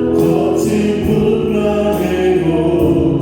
거친 풍랑에도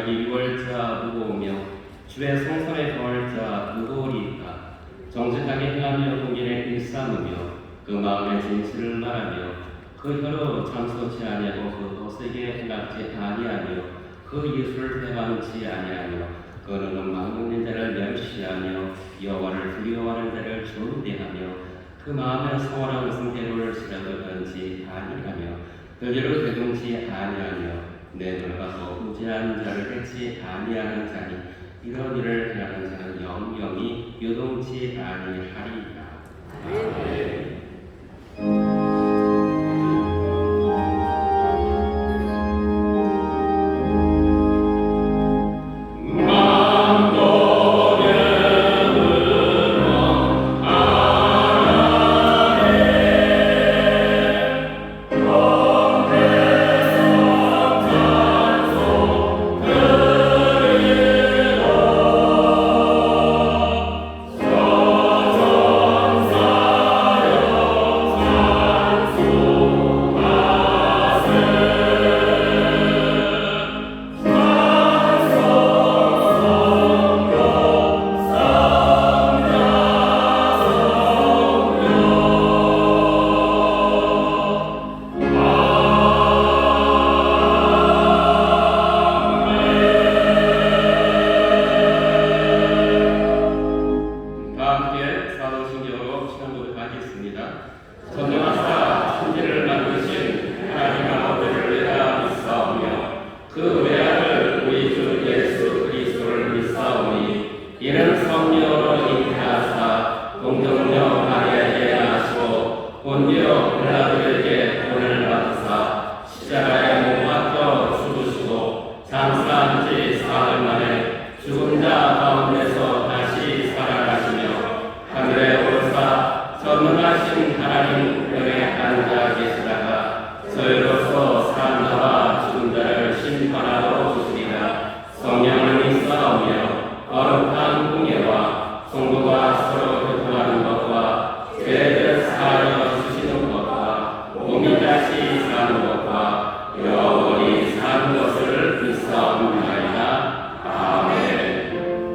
마지막에 이룰 자 누구 오며 주의 성선에 거할 자 누구리이까. 정직하게 행하며 공견에 일삼으며 그 마음의 진실을 말하며 그 혀로 참소치 아니하고 그 도색에 행하지 아니하며 그 예술을 대방치 아니하며 그 눈은 망국는 자를 멸시하며 여호와를 두려워하는 자를 존대하며 그 마음에 소원한 성대를 싫어하든지 아니하며 별개로 대동치 아니하며 내 눈을 가서 우죄한 자를 해치 아니하는 자니 이런 일을 행하는 자는 영영이 요동치 아니하리이다. 아멘. 영원히 사는 것을 믿사옵나이다. 아멘.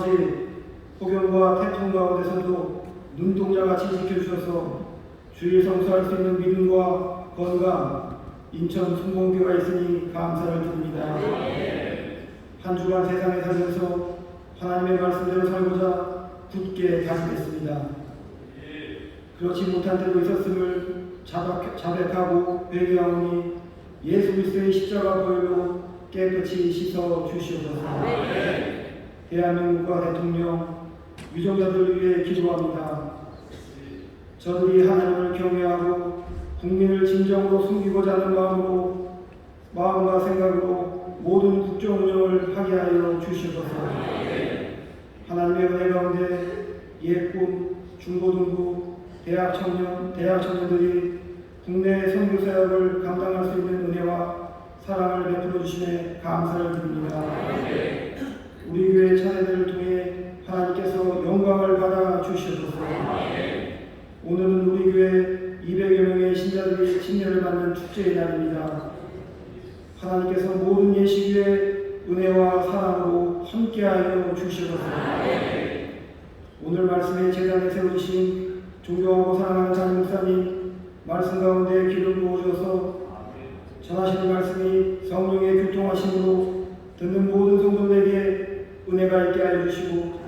아버지, 폭염과 태풍 가운데서도 눈동자같이 지켜주셔서 주의 성수할 수 있는 믿음과 건강, 인천 순복음교가 있으니 감사를 드립니다. 한 주간 세상에 살면서 하나님의 말씀대로 살고자 굳게 다지겠습니다. 그렇지 못한 때도 있었음을 자백하고 회개하오니 예수 그리스도의 십자가 보혈로 깨끗이 씻어 주시옵소서. 대한민국과 대통령, 유족자들 위해 기도합니다. 저들이 하나님을 경외하고 국민을 진정으로 섬기고자 하는 마음과 생각으로 모든 국정 운영을 하게 하여 주시옵소서. 하나님의 은혜 가운데 예꿈, 중고등부, 대학 청년들이 국내 선교 사역을 감당할 수 있는 은혜와 사랑을 베풀어 주심에 감사를 드립니다. 우리 교회 차례들을 통해 하나님께서 영광을 받아 주시옵소서. 오늘은 우리 교회 200여 명의 신자들이 침례를 받는 축제의 날입니다. 하나님께서 모든 예식위에 은혜와 사랑으로 함께하여 주시옵소서. 오늘 말씀에 제단에 세우신 존경하고 사랑하는 장임 목사님 말씀 가운데 기름 부어주셔서 전하시는 말씀이 성령의 교통하심으로 듣는 모든 성도들에게 은혜가 있게 하여 주시고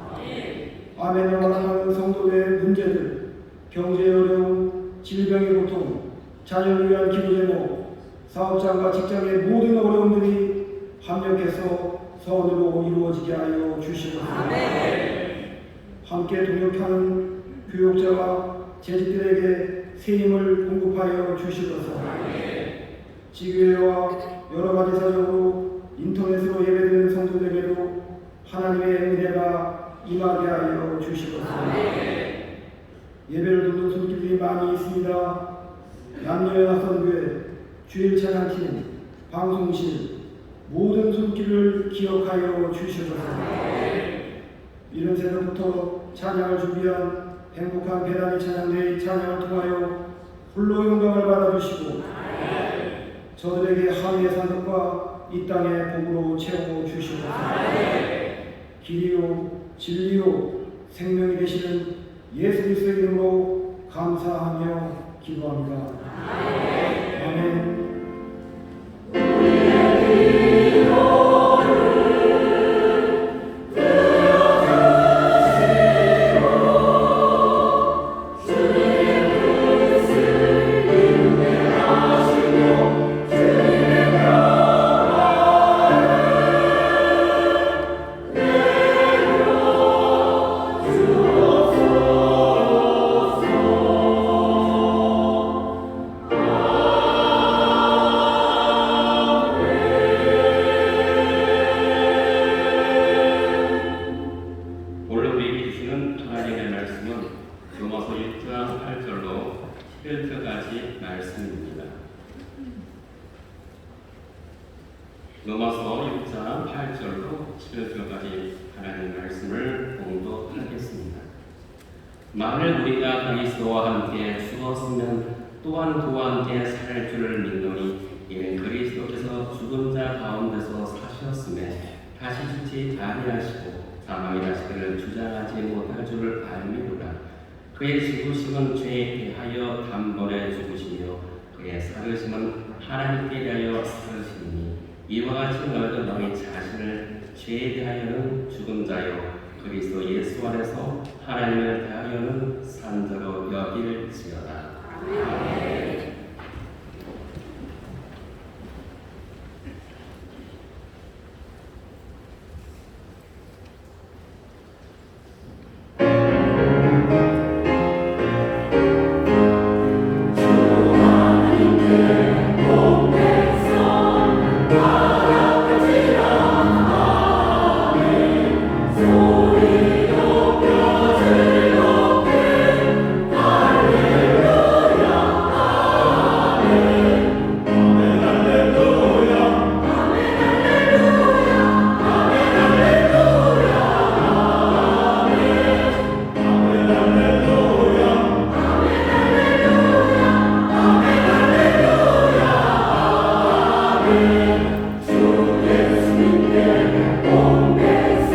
아멘을 원하는 성도들의 문제들, 경제의 어려움, 질병의 고통, 자녀를 위한 기도 제목, 사업장과 직장의 모든 어려움들이 합력해서 선으로 이루어지게 하여 주시옵소서. 함께 동역하는 교육자와 재직들에게 새 힘을 공급하여 주시옵소서. 지교회와 여러 가지 사정으로 인터넷으로 예배드리는 성도들에게도 하나님의 은혜가 임하게 하여 주시옵소서. 예배를 돕는 손길들이 많이 있습니다. 남녀연합선교회, 주일 찬양팀, 방송실 모든 손길을 기억하여 주시옵소서. 이른 새벽부터 찬양을 준비한 행복한 배단의 찬양대의 찬양을 통하여 홀로 영광을 받아주시고 저들에게 하늘의 산업과 이 땅의 복으로 채워 주시옵소서. 길이요 진리요 생명이 되시는 예수 그리스도의 이름으로 감사하며 기도합니다. 아멘. 로마서 6장 8절로 11절까지 하나님 말씀을 공독하겠습니다. 만일 우리가 그리스도와 함께 죽었으면 또한 그와 함께 살 줄을 믿노니 이는 그리스도께서 죽은 자 가운데서 사셨음에 다시 죽지 아니하시고 사망이 다시 그를 주장하지 못할 줄을 알미노라. 그의 죽으심은 죄에 대하여 단번에 죽으시며 그의 살으심은 하나님께 대하여 살으시니 이와 같이 너희도 너희 자신을 죄에 대하여는 죽은 자요 그리스도 예수 안에서 하나님을 대하여는 산 자로 여길지어다. 아멘. 주 예수님께 공백성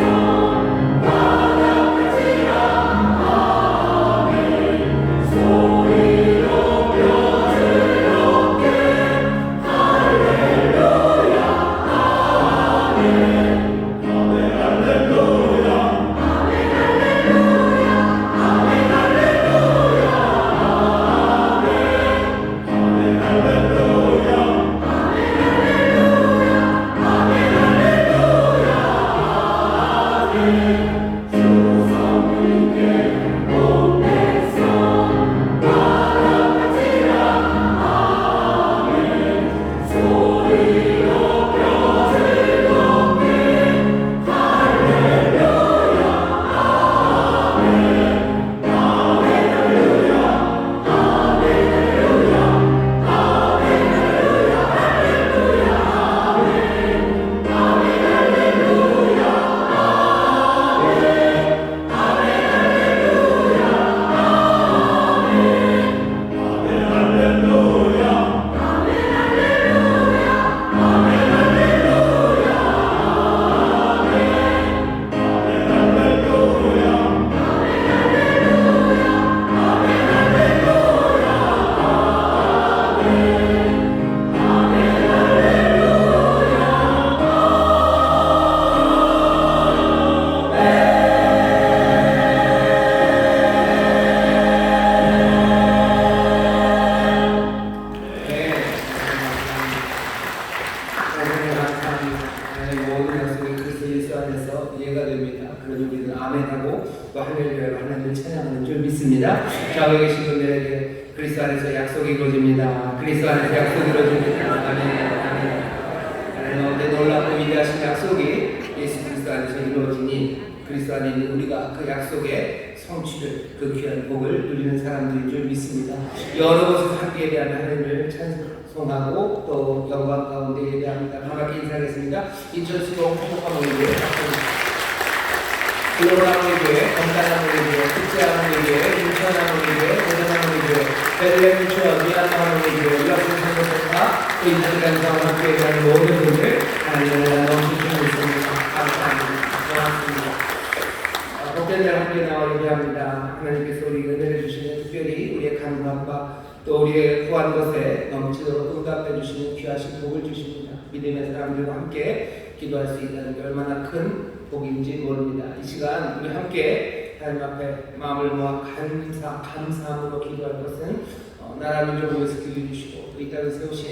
이해가 됩니다. 그러니 우리는 아멘하고 또 할렐루야로 하나님을 찬양하는 줄 믿습니다. 좌우에 계신 분들에게 그리스도 안에서 약속이 이루어집니다. 그리스도 안에서 약속이 이루어집니다. 아멘. 하나님 놀랍고 위대하신 약속이 예수 그리스도 안에서 이루어지니 그리스도 안에 있는 우리가 그 약속의 성취를, 그 귀한 복을 누리는 사람들인 줄 믿습니다. 여러 곳에서 함께 예배하는 하나님을 찬송하고 또 영광 가운데 예배합니다. 반갑게 인사하겠습니다. 인천시동 행복한모임교회 글로벌한모임교회, 건강한모임교회, 국제한모임교회, 인천한모임교회, 대전한모임교회, 베들레헴 유치원, 미얀마한모임교회, 유학생선교센터, 또 인터넷 강사와 함께 예배하는 모든 분들 하나님을 너무 주시고 있습니다. 감사합니다. 고맙습니다. 복된 날 함께 나와 예배합니다. 하나님께서 우리에게 은혜를 주시는, 특별히 우리의 간구함과 또 우리의 구한 것에 넘치도록 응답해 주시는 귀하신 복을 주십니다. 믿음의 사람들과 함께 기도할 수 있다는 게 얼마나 큰 복인지 모릅니다. 이 시간 우리 함께 하나님 앞에 마음을 모아 감사함으로 기도할 것은 나라 민족을 위해서 기도해 주시고 또 이 땅에 세우신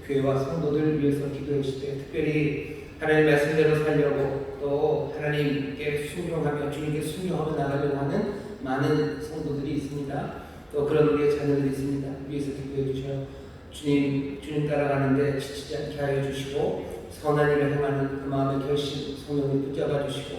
교회와 성도들을 위해서 기도해 주시되, 특별히 하나님 말씀대로 살려고 또 하나님께 순종하며 주님께 순종하며 나가려고 하는 많은 성도들이 있습니다. 또 그런 우리의 자녀들이 있습니다. 위에서 기도해 주셔 주님 따라가는데 지치지 않게 하여 주시고 선한 일을 행하는 그 마음의 결심 성령이 붙잡아 주시고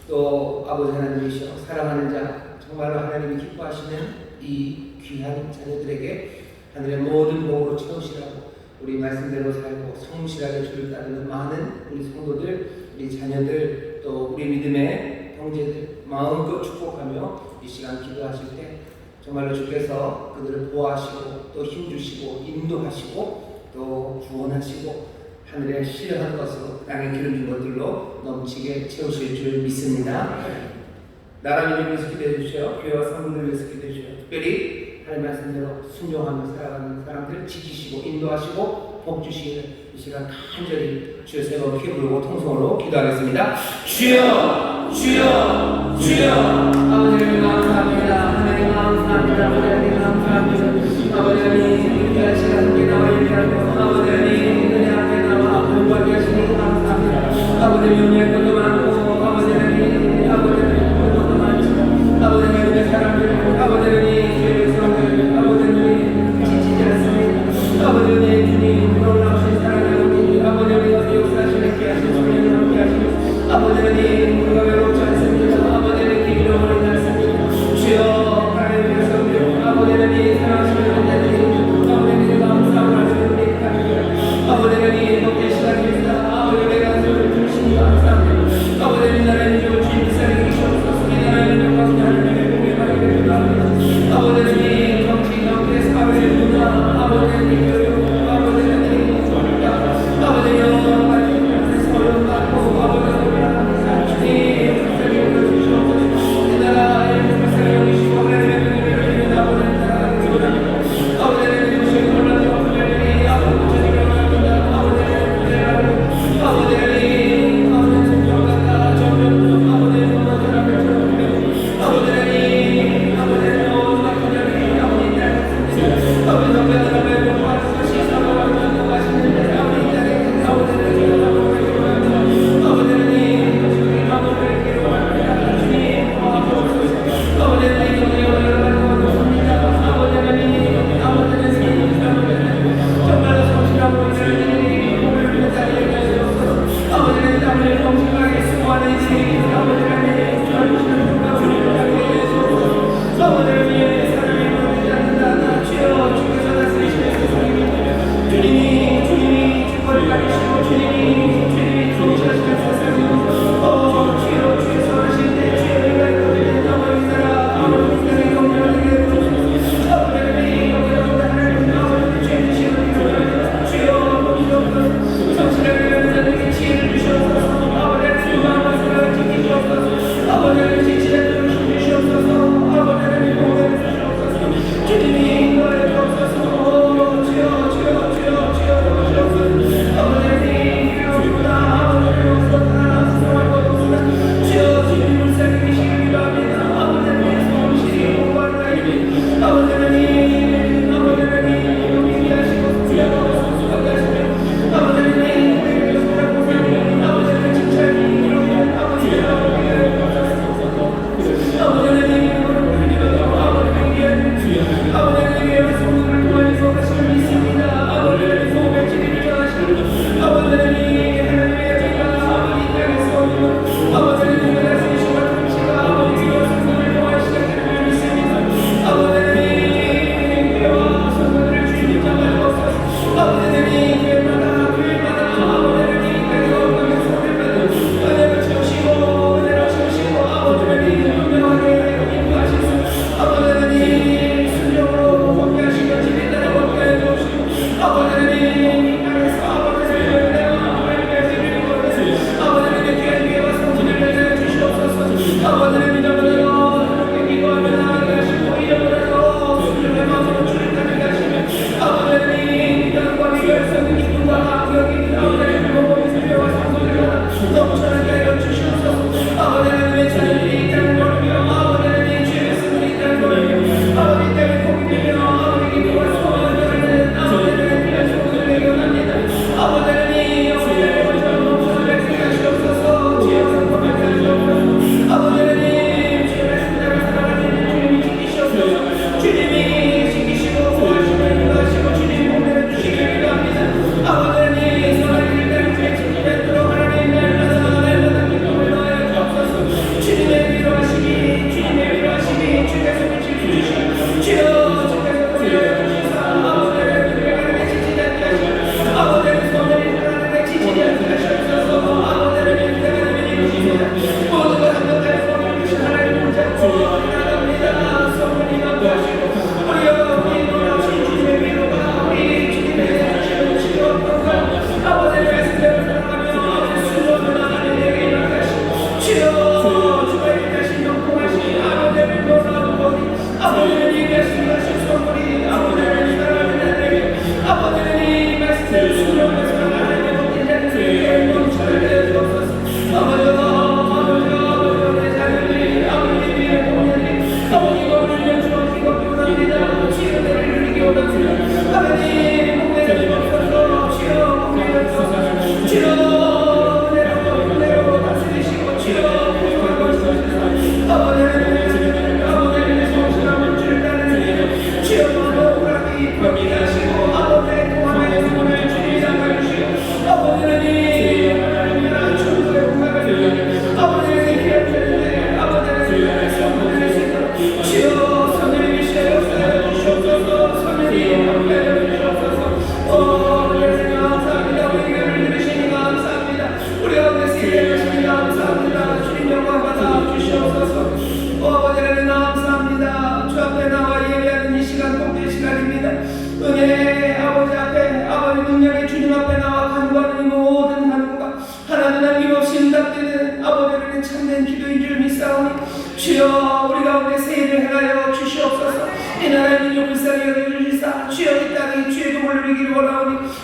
또 아버지 하나님이시여 사랑하는 자 정말로 하나님이 기뻐하시는 이 귀한 자녀들에게 하늘의 모든 복으로 채우시라고 우리 말씀대로 살고 성실하게 주를 따르는 많은 우리 성도들, 우리 자녀들, 또 우리 믿음의 형제들 마음껏 축복하며 이 시간 기도하실 때 정말로 주께서 그들을 보호하시고 또 힘주시고 인도하시고 또 구원하시고 하늘의 신령한 것으로 땅에 기름진 것들로 넘치게 채우실 줄 믿습니다. 나라 민족을 위해서 기도해 주시오. 교회와 성도들을 위해서 기도해 주시오. 특별히 하나님 말씀대로 순종하며 살아가는 사람들 지키시고 인도하시고 복 주시는 이 시간 간절히 주의 세번 높이 부르고 통성으로 기도하겠습니다. 주여 주여 주여. 아버지를 감사합니다. 하나님 감사합니다. 아버지 감사합니다. 아버지 하나님 이 시간 함께 나와 예배하고 아버지 하나님 은혜 앞에 나와 공부하게 하시니 감사합니다. 아버지 명예할 것도 많고 아버지 하나님 아버지 하나님 것도 많죠. 아버지 하나님의 사람들 아버지 하나님 아버지 주님 놀라우신 사랑하는 아버지 하나님 역사하시는 귀하신 주님 함께 하시고 아버지 하나님 우리가 외롭지 않습니다. 아버지 하나님 잃어버리지 않습니다. 주여 하나님께서 아버지 하나님 사랑하시는 하나님 아버지 하나님 감사함을 하시는 아버지 하나님 복된 시간입니다. 아버지 하나님 간절히 주시니 감사합니다. 아버지 하나님 나라의 민족을 주님 살리기 주옵소서. 이 나라의 민족과 하나님의 복을 받게 되리라. 아버지 하나님 정치 가운데 사회의 문화 아버지 하나님 아버지 하나님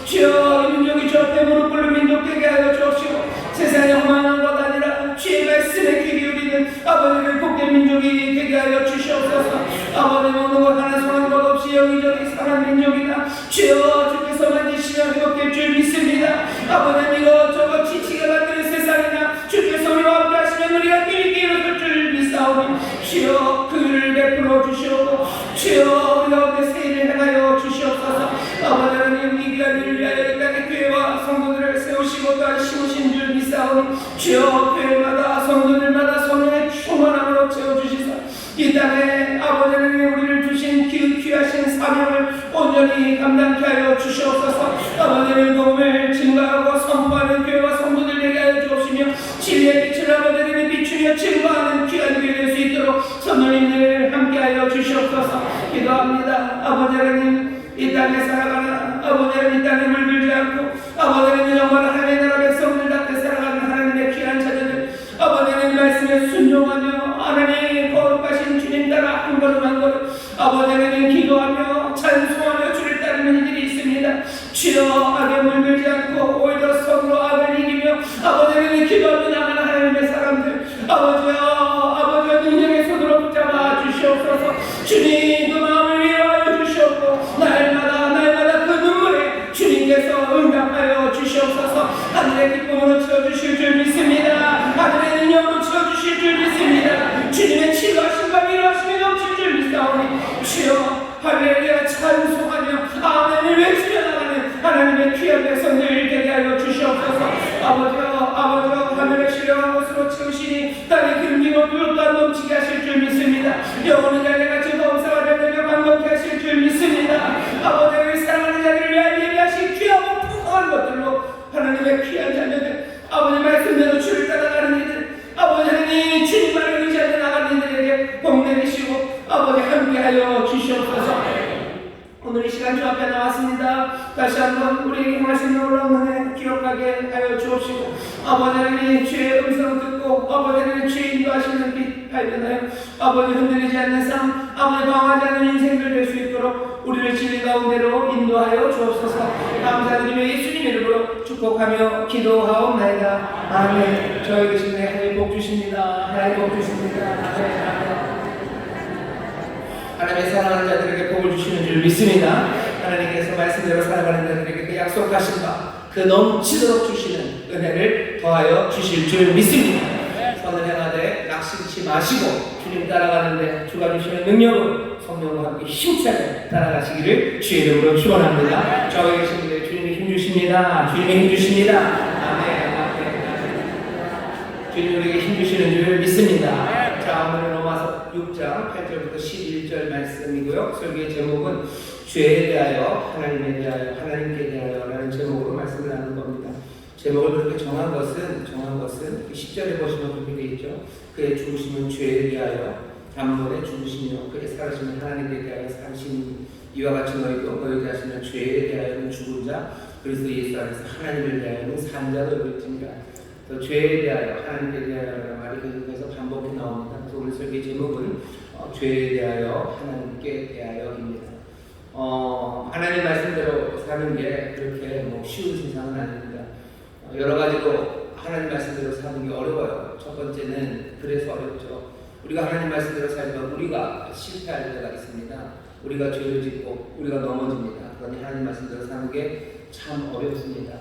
주여 이 민족이 주 앞에 무릎 꿇는 민족 되게 하여 주옵시고 세상에 험한 것 아니라 주의 말씀에 귀 기울이는 아버지를 복된 민족이 되게 하여 주시옵소서. 아버지 어느 것 하나 성한 것 없이 여기저기 상한 민족이나 주여 주께서 만지시면 회복될 줄 믿습니다. 아버지 이것저것 지치게 만드는 세상이나 주께서 우리와 함께 하시면 우리가 길게 일어설 줄 믿사오니 주여 그를 베풀어 주시옵고 주여 우리 가운데 세일을 행하여 주시옵소서. 아버지 하나님 이 기간을 위하여 이 땅의 교회와 성도들을 세우시고 또한 심으신 줄 믿사오니 주여 교회마다 성도들마다 성령의 충만함으로 채워주시사 이 땅에 아버지 하나님 우리를 주신 귀하신 사명을 온전히 감당케 하여 주시옵소서. 아버지의 도움을 증거하고 선포하는 교회와 성도들 되게 하여 주옵시며 진리의 빛을 아버지 하나님 비추며 증거하는 귀한 교회 될 수 있도록 성도님들 함께하여 주시옵소서. 기도합니다. 아버지 하나님 이 땅에 살아가는 아버지 하나님 이 땅에 물들지 않고 아버지 하나님 정말 하나님의 나라 백성들답게 살아가는 하나님의 귀한 자녀들 아버지 하나님 말씀에 순종하며 하나님 거룩하신 주님 따라 한 걸음 한 걸음 아버지 하나님 기도하며 찬송하며 주를 따르는 이들이 있습니다. 주여 악에 물들지 않고 오히려 서로 악을 이기며 아버지 하나님 기도하며 나가는 하나님의 사람들 아버지와 능력의 손으로 붙잡아 주시옵소서. 주님 그 마음을 위로하여 주시옵고 날마다 그 눈물에 주님께서 응답하여 주시옵소서. 하늘의 기쁨으로 채워주실 줄 믿습니다. 하늘의 능력으로 채워주실 줄 믿습니다. 주님의 치료하심과 위로하심이 넘칠 줄 믿사오니 주여 할렐루야 찬송하며 아멘을 외치며 나가는 하나님의 귀한 백성들 되게 하여 주시옵소서. 아버지여 하늘의 신령한 것으로 채우시니 땅의 기름기로 뷰 또한 넘치게 하실 줄 믿습니다. 영혼의 자리같이 범사가 되며 방법케 하실 줄 믿습니다. 아버지의 사랑하는 자들을 위하여 예비하신 귀하고 풍성한 것들로 하나님의 귀한 자녀들 아버지 말씀대로 주를 따라가는 이들 아버지 하나님 주님만을 의지하며 나가는 이들에게 복 내리시고 아버지 함께하여 주시옵소서. 오늘 이 시간 주 앞에 나왔습니다. 다시 한번 우리에게 행하신 놀라운 은혜 기억하게 하여 주옵시고 아버지 하나님 주의 음성 듣고 아버지 하나님 주의 인도하시는 빛 발견하여 아버지 흔들리지 않는 삶 아버지 방황하지 않는 인생들 될 수 있도록 우리를 진리 가운데로 인도하여 주옵소서. 감사드리며 예수님 이름으로 축복하며 기도하옵나이다. 아멘. 저희 계신 하나님 복 주십니다. 하나님 복 주십니다. 아멘. 하나님의 사랑하는 자들에게 복을 주시는 줄 믿습니다. 하나님께서 말씀대로 살아가는 자들에게 그 약속하신 바 그 넘치도록 주시는 은혜를 더하여 주실 줄 믿습니다. 선을 행하되 낙심치 마시고 주님 따라가는데 주가 주시는 능력으로 성령과 함께 힘차게 따라가시기를 주의 이름으로 축원합니다. 저희 계신 분들 주님이 힘주십니다. 주님이 힘주십니다. 아멘. 주님 우리에게 힘주시는 줄 믿습니다. 자, 오늘은 로마서 6장 8절부터 11절 말씀이고요. 설교의 제목은 죄에 대하여, 하나님에 대하여, 하나님께 대하여 라는 제목으로 말씀을 나눈 겁니다. 제목을 그렇게 정한 것은 10절에 보시면 그렇게 되어 있죠. 그의 죽으심은 죄에 대하여, 단번에 죽으시며 그의 살아심은 하나님께 대하여 사신 이와 같이 너희 자신은 죄에 대하여는 죽은 자, 그리스도 예수 안에서 하나님을 대하여는 산 자로 여겨집니다. 죄에 대하여, 하나님께 대하여라는 말이 계속해서 반복해 나옵니다. 그래서 오늘 설교 제목은 죄에 대하여, 하나님께 대하여입니다. 하나님 말씀대로 사는 게 그렇게 쉬운 세상은 아닙니다. 여러 가지로 하나님 말씀대로 사는 게 어려워요. 첫 번째는 그래서 어렵죠. 우리가 하나님 말씀대로 살면 우리가 실패할 때가 있습니다. 우리가 죄를 짓고 우리가 넘어집니다. 그러니 하나님 말씀대로 사는 게 참 어렵습니다.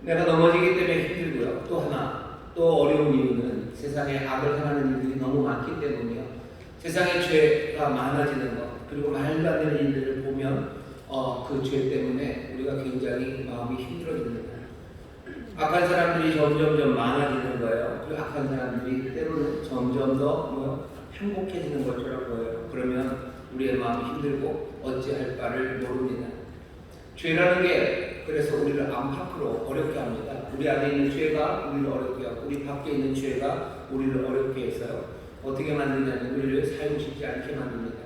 내가 넘어지기 때문에 힘들고요. 또 하나, 또 어려운 이유는 세상에 악을 행하는 일들이 너무 많기 때문이요. 세상에 죄가 많아지는 것, 그리고 말도 안 되는 일들을 보면 그 죄 때문에 우리가 굉장히 마음이 힘들어집니다. 악한 사람들이 점점 많아지는 거예요. 그 악한 사람들이 때로는 점점 더 행복해지는 것처럼 보여요. 그러면 우리의 마음이 힘들고 어찌할 바를 모릅니다. 죄라는 게 그래서 우리를 안팎으로 어렵게 합니다. 우리 안에 있는 죄가 우리를 어렵게 하고 우리 밖에 있는 죄가 우리를 어렵게 해서요. 어떻게 만드냐면 우리를 살고 싶지 않게 만듭니다.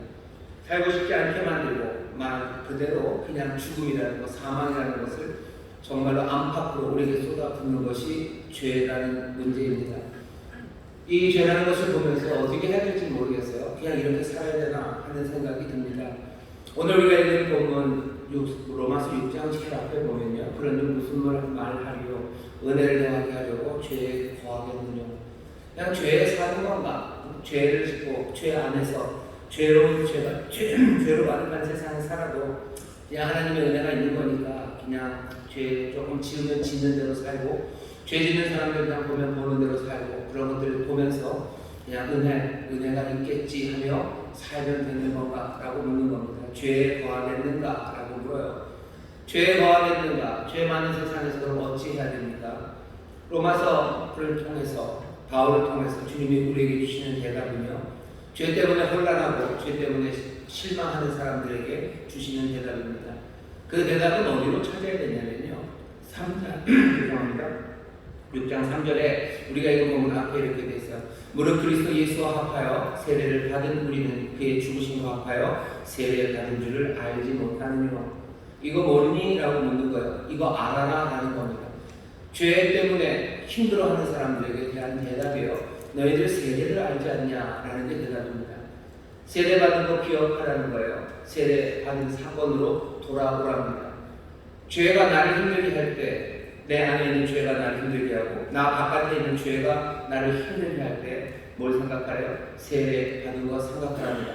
살고 싶지 않게 만들고 말 그대로 그냥 죽음이라는 것, 사망이라는 것을 정말로 안팎으로 우리에게 쏟아붓는 것이 죄라는 문제입니다. 이 죄라는 것을 보면서 어떻게 해야 될지 모르겠어요. 그냥 이렇게 살아야 되나 하는 생각이 듭니다. 오늘 우리가 읽은 본문 로마서 6장 제일 앞에 보면요. 그런 무슨 말을 하리요? 은혜를 행하게 하려고 죄에 거하겠느냐? 그냥 죄에 사는 건가? 죄를 짓고 죄 안에서 죄로 많은 세상에 살아도 그냥 하나님의 은혜가 있는 거니까 그냥 죄 조금 지으면 짓는 대로 살고 죄 짓는 사람들 그냥 보는 대로 살고 그런 것들을 보면서 그냥 은혜가 있겠지 하며 살면 되는 건가? 라고 묻는 겁니다. 죄에 거하겠는가? 라고 물어요. 죄에 거하겠는가? 죄 많은 세상에서 그럼 어찌 해야 됩니까? 로마서를 통해서 바울을 통해서 주님이 우리에게 주시는 대답은요. 죄 때문에 혼란하고 죄 때문에 실망하는 사람들에게 주시는 대답입니다. 그 대답은 어디로 찾아야 되냐면요. 3장 죄송합니다. 6장 3절에 우리가 이거 보면 앞에 이렇게 돼 있어요. 무릇 그리스도 예수와 합하여 세례를 받은 우리는 그의 죽으심과 합하여 세례를 받은 줄을 알지 못하느냐. 이거 모르니? 라고 묻는 거예요. 이거 알아라? 라는 겁니다. 죄 때문에 힘들어하는 사람들에게 대한 대답이에요. 너희들 세례를 알지 않냐? 라는 게 대답입니다. 세례 받은 거 기억하라는 거예요. 세례 받은 사건으로 돌아오랍니다. 죄가 나를 힘들게 할 때, 내 안에 있는 죄가 나를 힘들게 하고 나 바깥에 있는 죄가 나를 힘들게 할 때 뭘 생각하래요? 세례 받은 거 생각합니다.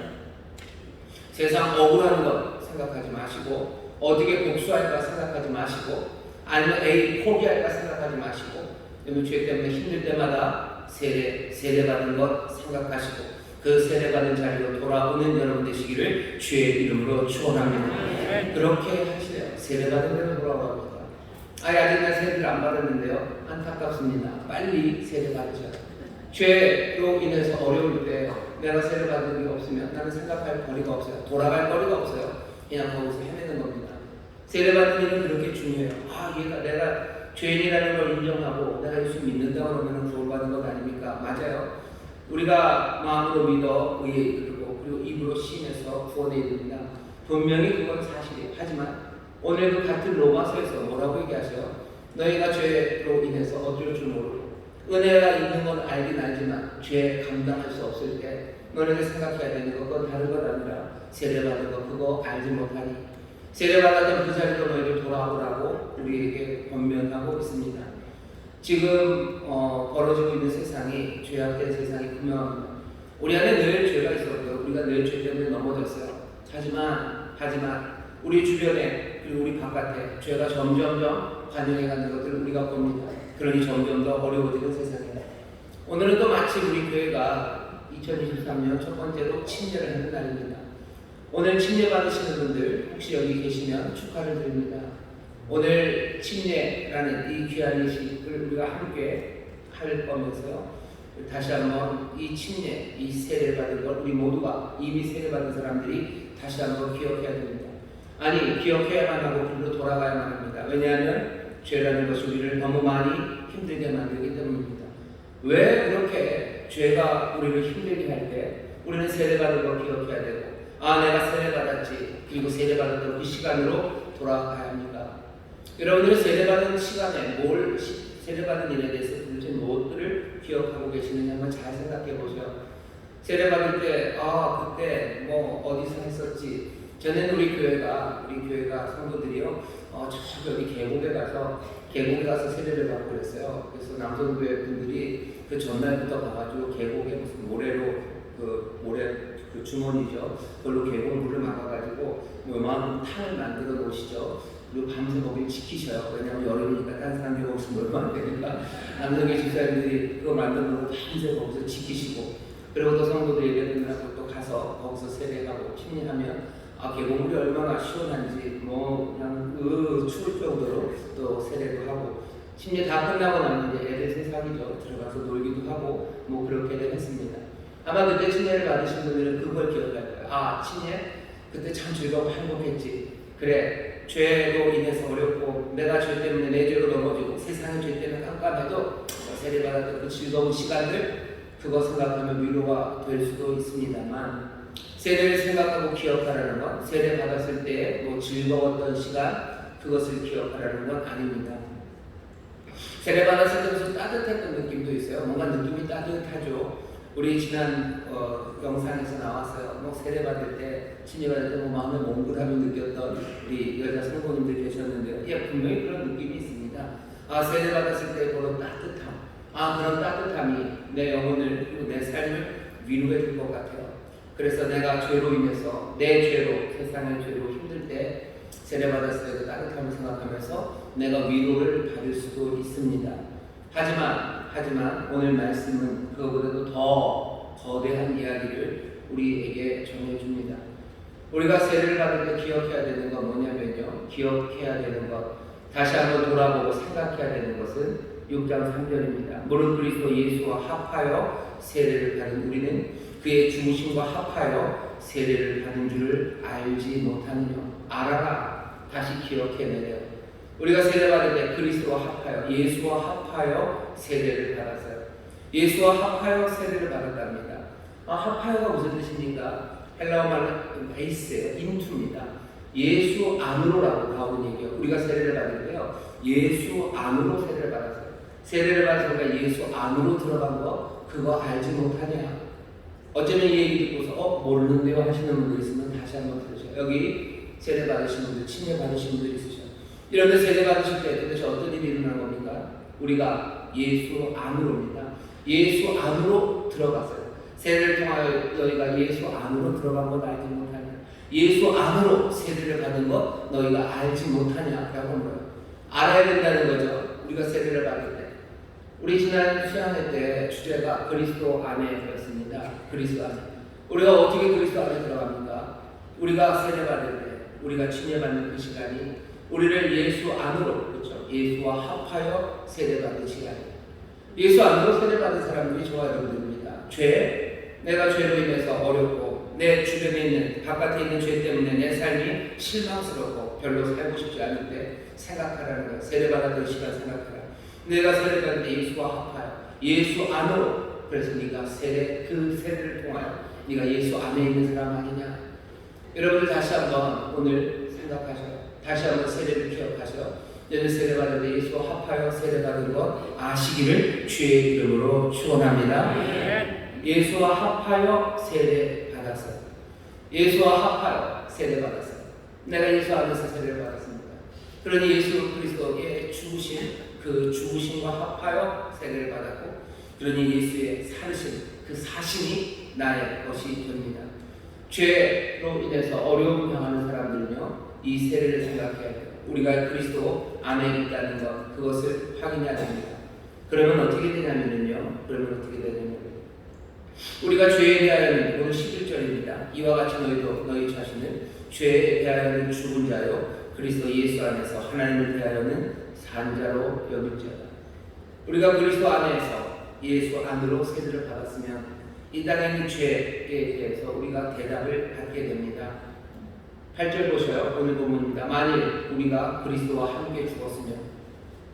세상 억울한 것 생각하지 마시고 어떻게 복수할까 생각하지 마시고 아니면 A 포기할까 생각하지 마시고 그러면 죄 때문에 힘들 때마다 세례 받은 것 생각하시고 그 세례 받은 자리로 돌아오는 여러분 되시기를 주의 이름으로 축원합니다. 그렇게 하시래요. 세례 받은 대로 돌아오라고 합니다. 아직 난 세례를 안 받았는데요. 안타깝습니다. 빨리 세례 받으셔요. 죄로 인해서 어려울 때 내가 세례 받은 게 없으면 나는 생각할 거리가 없어요. 돌아갈 거리가 없어요. 그냥 거기서 헤매는 겁니다. 세례 받는 일은 그렇게 중요해요. 내가 죄인이라는 걸 인정하고 내가 예수 믿는다고 하면 구원받는 것 아닙니까? 맞아요. 우리가 마음으로 믿어 의에 이르고 그리고 입으로 시인해서 구원에 이릅니다. 분명히 그건 사실이에요. 하지만 오늘도 같은 로마서에서 뭐라고 얘기하세요? 너희가 죄로 인해서 어쩔 줄 모르고 은혜가 있는 건 알긴 알지만 죄 감당할 수 없을 때 너희가 생각해야 되는 건 그건 다른 것 아니라 세례받은 거 그거 알지 못하니 세례받았던 그 자리로 너희들 돌아오라고 우리에게 권면하고 있습니다. 지금 벌어지고 있는 세상이 죄악된 세상이 분명합니다. 우리 안에 늘 죄가 있었고요. 우리가 늘 죄 때문에 넘어졌어요. 하지만 우리 주변에 그리고 우리 바깥에 죄가 점점점 반영해가는 것들을 우리가 봅니다. 그러니 점점 더 어려워지는 세상이다. 오늘은 또 마치 우리 교회가 2023년 첫 번째로 침례를 하는 날입니다. 오늘 침례 받으시는 분들 혹시 여기 계시면 축하를 드립니다. 오늘 침례라는 이 귀한 예식을 우리가 함께 할 거면서요. 다시 한번 이 침례, 이 세례 받은 걸 우리 모두가 이미 세례 받은 사람들이 다시 한번 기억해야 됩니다. 아니 기억해야만 하고 그리로 돌아가야만 합니다. 왜냐하면 죄라는 것이 우리를 너무 많이 힘들게 만들기 때문입니다. 왜 그렇게 죄가 우리를 힘들게 할 때 우리는 세례받은 걸 기억해야 되고 내가 세례받았지 그리고 세례받았던 그 시간으로 돌아가야 합니다. 여러분들은 세례받은 시간에 세례받은 일에 대해서 도대체 무엇들을 기억하고 계시느냐 한번 잘 생각해 보세요. 세례받을 때 그때 어디서 했었지. 전에는 우리 교회가 성도들이요 저기 계곡에 가서 세례를 받고 그랬어요. 그래서 남성교회 분들이 그 전날부터 가가지고 계곡에 무슨 모래 주머니죠. 그걸로 계곡 물을 막아가지고 요만큼 탕을 만들어 놓으시죠. 그리고 밤새 거기 지키셔요. 왜냐하면 여름이니까 다른 사람들이 거기서 놀면 안 되니까 남성의 집사님들이 그거 만들어 놓고 밤새 거기서 지키시고 그리고 또 성도들이 예배드리고 또 가서 거기서 세례하고 침례하면 계곡물이 얼마나 시원한지 그냥 추울 정도로 또 세례도 하고 침례 다 끝나고 나면 이제 애들 세상이죠. 들어가서 놀기도 하고 그렇게들 했습니다. 아마 그때 침례를 받으신 분들은 그걸 기억할 거예요. 침례 그때 참 즐겁고 행복했지. 그래 죄로 인해서 어렵고 내가 죄 때문에 내 죄로 넘어지고 세상의 죄 때문에 깜깜해도 세례 받았던 그 즐거운 시간들 그거 생각하면 위로가 될 수도 있습니다만 세례를 생각하고 기억하라는 건 세례 받았을 때 즐거웠던 시간 그것을 기억하라는 건 아닙니다. 세례 받았을 때 무슨 따뜻했던 느낌도 있어요. 뭔가 느낌이 따뜻하죠. 우리 지난 영상에서 나왔어요. 뭐 세례 받을 때, 친례 받을 때 뭐 마음에 몽글함이 느꼈던 우리 여자 성도님들 계셨는데요. 예, 분명히 그런 느낌이 있습니다. 아, 세례 받았을 때 그런 따뜻함, 그런 따뜻함이 내 영혼을 그리고 내 삶을 위로해 줄 것 같아요. 그래서 내가 죄로 인해서 내 죄로 세상의 죄로 힘들 때 세례 받았을 때 그 따뜻함을 생각하면서 내가 위로를 받을 수도 있습니다. 하지만 오늘 말씀은 그거보다도 더 거대한 이야기를 우리에게 전해줍니다. 우리가 세례를 받을 때 기억해야 되는 건 뭐냐면요, 기억해야 되는 것, 다시 한번 돌아보고 생각해야 되는 것은 6장 3절입니다. 무릇 그리스도 예수와 합하여 세례를 받은 우리는 그의 죽으심과 합하여 세례를 받은 줄을 알지 못하느냐. 알아라. 다시 기억해내려. 우리가 세례받을 때 그리스도와 합하여, 예수와 합하여 세례를 받았어요. 예수와 합하여 세례를 받았답니다. 합하여가 무슨 뜻입니까? 헬라어 말로 베이스예요. 인투입니다. 예수 안으로라고 나오는 얘기예요. 우리가 세례를 받을 때요, 예수 안으로 세례를 받았어요. 세례를 받아서 우리가 예수 안으로 들어간 거, 그거 알지 못하냐? 어쩌면 이 얘기 듣고서 모르는데요 하시는 분들 있으면 다시 한번 들으세요. 여기 세례 받으신 분들, 친례 받으신 분들 있으셔요. 이런데 세례 받으실 때 도대체 어떤 일이 일어난 겁니까? 우리가 예수 안으로입니다. 예수 안으로 들어갔어요. 세례를 통하여 너희가 예수 안으로 들어간 것 알지 못하냐? 예수 안으로 세례를 받은 것 너희가 알지 못하냐라고 하는 거예요. 알아야 된다는 거죠. 우리가 세례를 받을 때. 우리 지난 수양회 때 주제가 그리스도 안에였습니다. 그리스도 안에. 우리가 어떻게 그리스도 안에 들어갑니까? 우리가 세례 받을 때, 우리가 친례 받는 그 시간이 우리를 예수 안으로, 그렇죠? 예수와 합하여 세례 받는 시간이에요. 예수 안으로 세례 받은 사람들이 저와 여러분들입니다. 내가 죄로 인해서 어렵고 내 주변에 있는 바깥에 있는 죄 때문에 내 삶이 실망스럽고 별로 살고 싶지 않을 때 생각하라는 거예요. 세례 받았던 시간 생각하라. 내가 세례 받을 때 예수와 합하여 예수 안으로. 그래서 네가 그 세례를 통하여 네가 예수 안에 있는 사람 아니냐. 여러분들 다시 한번 오늘 생각하셔요. 다시 한번 세례를 기억하셔요. 너는 세례 받을 때 예수와 합하여 세례 받은 것 아시기를 주의 이름으로 축원합니다. 예수와 합하여 세례 받았어요. 예수와 합하여 세례 받았어요. 내가 예수 안에서 세례를 받았습니다. 그러니 예수 그리스도의 죽으신 그 죽으심과 합하여 세례를 받았고, 그러니 예수의 살으심, 그 사심이 나의 것이 됩니다. 죄로 인해서 어려움을 당하는 사람들은요, 이 세례를 생각해야 돼요. 우리가 그리스도 안에 있다는 것, 그것을 확인해야 됩니다. 그러면 어떻게 되냐면요, 우리가 죄에 대하여는, 오늘 11절입니다. 이와 같이 너희도 너희 자신은 죄에 대하여는 죽은 자요 그리스도 예수 안에서 하나님을 대하여는 산 자로 여길지어다. 우리가 그리스도 안에서 예수 안으로 세례를 받았으면 이 땅에 있는 죄에 대해서 우리가 대답을 받게 됩니다. 8절 보셔요. 오늘 본문입니다. 만일 우리가 그리스도와 함께 죽었으면,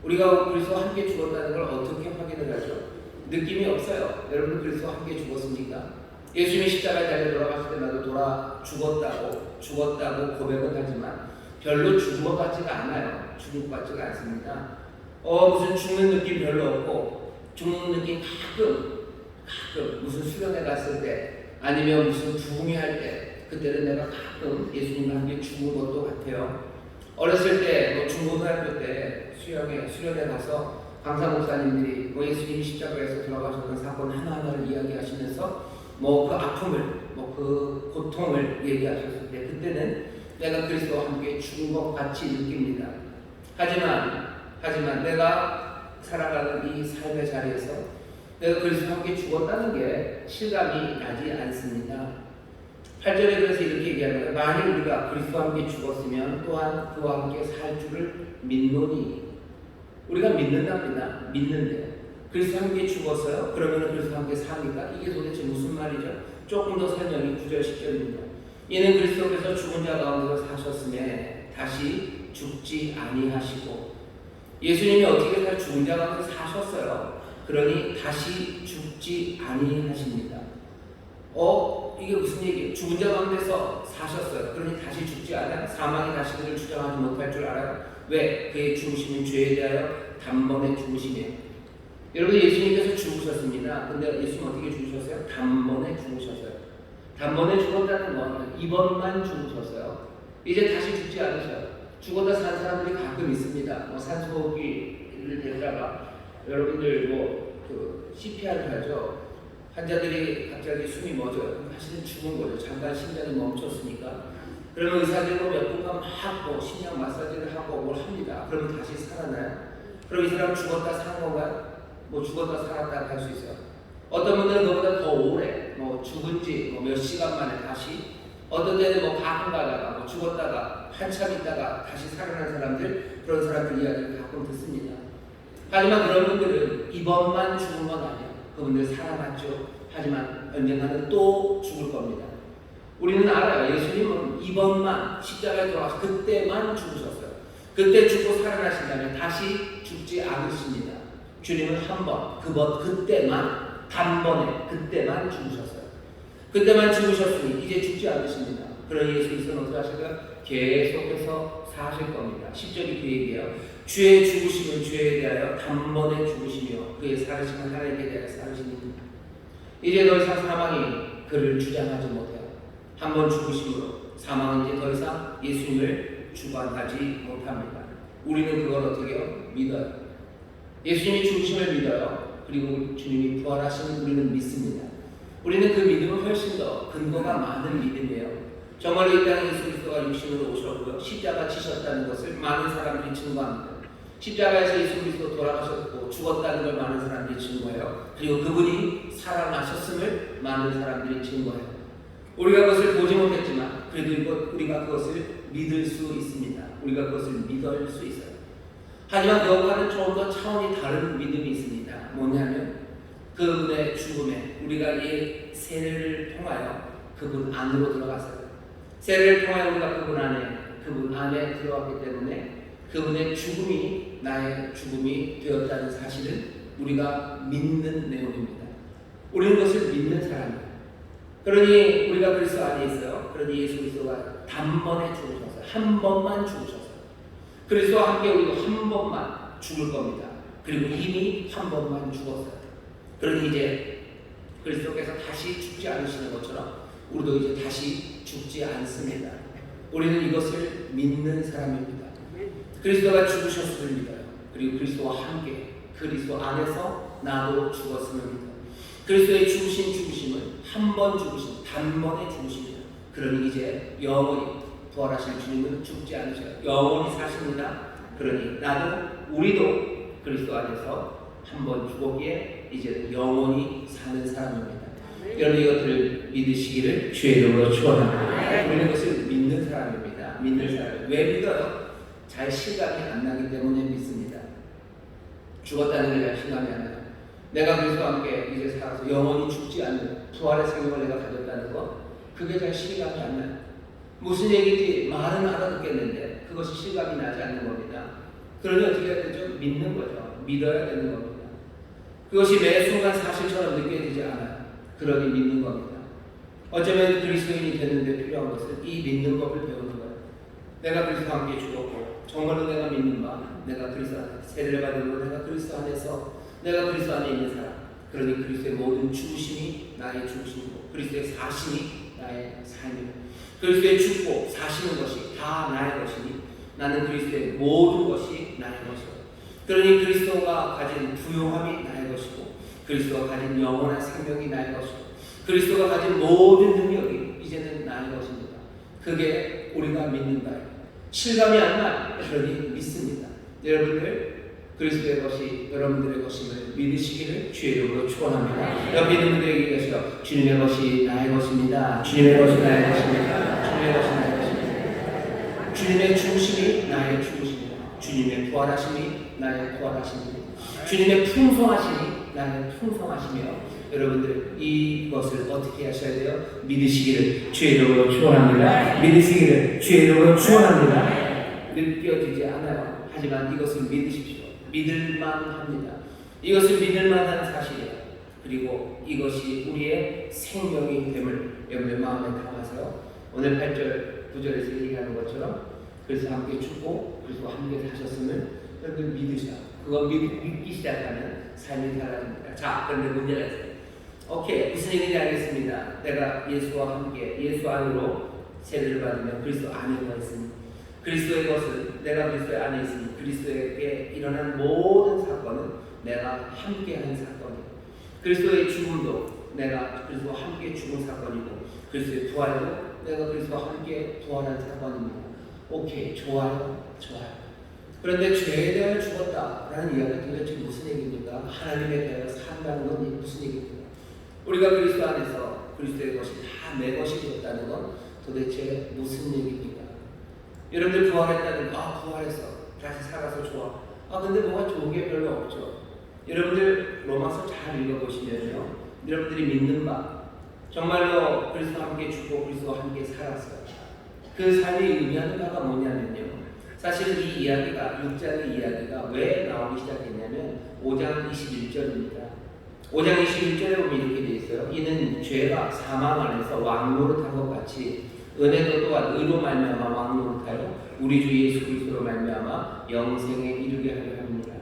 우리가 그리스도와 함께 죽었다는 걸 어떻게 확인을 하죠? 느낌이 없어요. 여러분 그리스도와 함께 죽었습니까? 예수님이 십자가에 달려 돌아가실 때 나도 죽었다고 고백은 하지만 별로 죽은 것 같지가 않아요. 죽은 것 같지가 않습니다. 무슨 죽는 느낌 별로 없고, 죽는 느낌 가끔 무슨 수련회 갔을 때 아니면 무슨 부흥회 할 때, 그때는 내가 가끔 예수님과 함께 죽은 것도 같아요. 어렸을 때 중고등학교 때 수련회 가서 강사 목사님들이 예수님이 십자가에서 돌아가셨던 사건 하나하나를 이야기하시면서 그 아픔을, 그 고통을 얘기하셨을 때, 그때는 내가 그리스도와 함께 죽은 것 같이 느낍니다. 하지만 내가 살아가는 이 삶의 자리에서 내가 그리스도와 함께 죽었다는 게 실감이 나지 않습니다. 8절에 그래서 이렇게 얘기하는 거예요. 만일 우리가 그리스도와 함께 죽었으면 또한 그와 함께 살 줄을 믿노니. 우리가 믿는답니다. 믿는데 그리스도와 함께 죽었어요? 그러면 그리스도와 함께 삽니까? 이게 도대체 무슨 말이죠? 조금 더 설명이 9절 10절입니다. 이는 그리스도께서 죽은 자 가운데서 사셨음에 다시 죽지 아니하시고. 예수님이 어떻게 죽은 자 가운데서 사셨어요? 그러니 다시 죽지 아니하십니다. 이게 무슨 얘기예요? 죽은 자 가운데서 사셨어요. 그러니 다시 죽지 않아요? 사망이 다시 그를 주장하지 못할 줄 알아요? 왜? 그의 죽으심은 죄에 대하여 단번에 죽으심이에요. 여러분, 예수님께서 죽으셨습니다. 근데 예수님 어떻게 죽으셨어요? 단번에 죽으셨어요. 단번에 죽었다는 건 이번만 죽으셨어요. 이제 다시 죽지 않으셔요. 죽었다 산 사람들이 가끔 있습니다. 뭐 산소호흡기를 대다가 여러분들 그 CPR을 하죠. 환자들이 갑자기 숨이 멎어요. 사실은 죽은 거죠. 잠깐 심장이 멈췄으니까. 그러면 의사들이 몇 분간 막 심장 마사지를 하고 뭘 합니다. 그러면 다시 살아나요. 그럼 이 사람 죽었다 산 건가요? 뭐 죽었다 살았다 할 수 있어요. 어떤 분들은 그보다 더 오래, 뭐 죽은 지 몇 시간 만에 다시, 어떤 때는 뭐 가끔 가다가 뭐 죽었다가 한참 있다가 다시 살아난 사람들, 그런 사람들 이야기를 가끔 듣습니다. 하지만 그런 분들은 이번만 죽은 건 아니에요. 그분들 살아났죠. 하지만 언젠가는 또 죽을 겁니다. 우리는 알아요. 예수님은 이번만 십자가에 들어가서 그때만 죽으셨어요. 그때 죽고 살아나신 다음에 다시 죽지 않으십니다. 주님은 한 번, 그때만, 단번에 그때만 죽으셨어요. 그때만 죽으셨으니 이제 죽지 않으십니다. 그러니 예수 그리스도는 어떻게 하실까요? 계속해서 사실 겁니다. 10절이 그 얘기예요. 주의 죽으심은 죄에 대하여 단번에 죽으시며 그의 살으심은 하나님께 대하여 살으심입니다. 이제 더 이상 사망이 그를 주장하지 못해요. 한 번 죽으심으로 사망은 이제 더 이상 예수님을 주관하지 못합니다. 우리는 그걸 어떻게 해요? 믿어요. 예수님이 죽으심을 믿어요. 그리고 주님이 부활하심을 우리는 믿습니다. 우리는 그 믿음은 훨씬 더 근거가 많은 믿음이에요. 정말로 이 땅에 예수 그리스도가 육신으로 오셨고요. 십자가 지셨다는 것을 많은 사람들이 증거합니다. 십자가에서 예수 그리스도 돌아가셨고 죽었다는 걸 많은 사람들이 증거해요. 그리고 그분이 살아나셨음을 많은 사람들이 증거해요. 우리가 그것을 보지 못했지만 그래도 우리가 그것을 믿을 수 있습니다. 우리가 그것을 믿을 수 있어요. 하지만 그것과는 조금 더 차원이 다른 믿음이 있습니다. 뭐냐면 그분의 죽음에 우리가 이 세례를 통하여 그분 안으로 들어갔어요. 세례를 통하여 우리가 그분 안에 들어갔기 때문에 그분의 죽음이 나의 죽음이 되었다는 사실은 우리가 믿는 내용입니다. 우리는 그것을 믿는 사람이에요. 그러니 우리가 그리스도 안에 있어요. 그러니 예수 그리스도가 단번에 죽으셨어요. 한 번만 죽으셨어요. 그리스도와 함께 우리도 한 번만 죽을 겁니다. 그리고 이미 한 번만 죽었어요. 그러니 이제 그리스도께서 다시 죽지 않으시는 것처럼 우리도 이제 다시 죽지 않습니다. 우리는 이것을 믿는 사람입니다. 그리스도가 죽으셨음을 믿어요. 그리고 그리스도와 함께 그리스도 안에서 나도 죽었음을 믿어요. 그리스도의 죽으심은 한 번 죽으심, 단번에 죽으십니다. 그러니 이제 영원히 부활하신 주님은 죽지 않으셔요. 영원히 사십니다. 그러니 우리도 그리스도 안에서 한 번 죽었기에 이제 영원히 사는 사람입니다. 여러분 이것들을 믿으시기를 주의 이름으로 축원합니다. 우리는 그것을 믿는 사람입니다. 믿는 사람. 왜 믿어요? 잘 실감이 안 나기 때문에 믿습니다. 죽었다는 게 잘 실감이 안 나요. 내가 그리스도와 함께 이제 살아서 영원히 죽지 않는 부활의 생명을 내가 가졌다는 것, 그게 잘 실감이 안 나요. 무슨 얘기인지 말은 알아듣겠는데 그것이 실감이 나지 않는 겁니다. 그러니 어떻게 해야 되죠? 믿는 거죠. 믿어야 되는 겁니다. 그것이 매 순간 사실처럼 느껴지지 않아요. 그러니 믿는 겁니다. 어쩌면 그리스도인이 되는데 필요한 것은 이 믿는 법을 배우는 거예요. 내가 그리스도와 함께 죽었고 정말로 내가 믿는 바, 내가 그리스도 안에 세례를 받은 거, 내가 그리스도 안에서 내가 그리스도 안에 있는 사람. 그러니 그리스도의 모든 죽으심이 나의 죽으심이고 그리스도의 사심이 나의 삶이고 그리스도의 죽고 사시는 것이 다 나의 것이니 나는 그리스도의 모든 것이 나의 것이고 그러니 그리스도가 가진 부요함이 나의 것이고 그리스도가 가진 영원한 생명이 나의 것이고 그리스도가 가진 모든 능력이 이제는 나의 것입니다. 그게 우리가 믿는 바예요. 실감이 안 나요. 그러니 믿습니다. 여러분들 그리스도의 것이 여러분들의 것임을 믿으시기를 주의 이름으로 축원합니다. 옆에 있는 분들에게 얘기하시죠. 주님의 것이 나의 것입니다. 주님의 것이 나의 것입니다. 주님의 것이 나의 것입니다. 주님의 죽으심이 나의 죽으심이다. 주님의 부활하심이 나의 부활하심이다. 주님의 풍성하심이 나의 풍성하심이요. 여러분들 이것을 어떻게 하셔야 돼요? 믿으시기를 주의 이름으로 축원합니다. 믿으시기를 주의 이름으로 축원합니다. 느껴지지 않아요. 하지만 이것을 믿으십시오. 믿을만 합니다. 이것을 믿을만한 사실이에요. 그리고 이것이 우리의 생명이 됨을 여러분의 마음에 담아서 오늘 8절, 9절에서 얘기하는 것처럼 그래서 함께 죽고 그리고 함께 사셨음을 여러분 믿으셔야 그거 믿기 시작하면 삶이 달라집니다. 자, 그런데 문제가 있어요. 오케이, 무슨 얘기인지 알겠습니다. 내가 예수와 함께 예수 안으로 세례를 받으면 그리스도 안에 있으니 그리스도의 것은 내가 그리스도의 안에 있으니 그리스도에게 일어난 모든 사건은 내가 함께하는 사건이고 그리스도의 죽음도 내가 그리스도와 함께 죽은 사건이고 그리스도의 부활도 내가 그리스도와 함께 부활한 사건입니다. 오케이, 좋아요. 그런데 죄에 대하여 죽었다라는 이야기가 도대체 무슨 얘기입니까? 하나님에 대하여 산다는 건 무슨 얘기입니까? 우리가 그리스도 안에서 그리스도의 것이 다 내 것이 되었다는 건 도대체 무슨 얘기입니까? 여러분들 부활했다는 거, 부활했어. 다시 살아서 좋아. 근데 뭐가 좋은 게 별로 없죠. 여러분들 로마서 잘 읽어보시면요. 여러분들이 믿는 바 정말로 그리스도와 함께 죽고 그리스도와 함께 살았어요. 그 삶이 의미하는 바가 뭐냐면요. 사실 이 이야기가 6장의 이야기가 왜 나오기 시작했냐면 5장 21절입니다. 5장 21절에 보면 이렇게 되어 있어요. 이는 죄가 사망 안에서 왕노릇한 것 같이 은혜도 또한 의로 말미암아 왕노릇하여 우리 주 예수 그리스도로 말미암아 영생에 이르게 하려 합니다.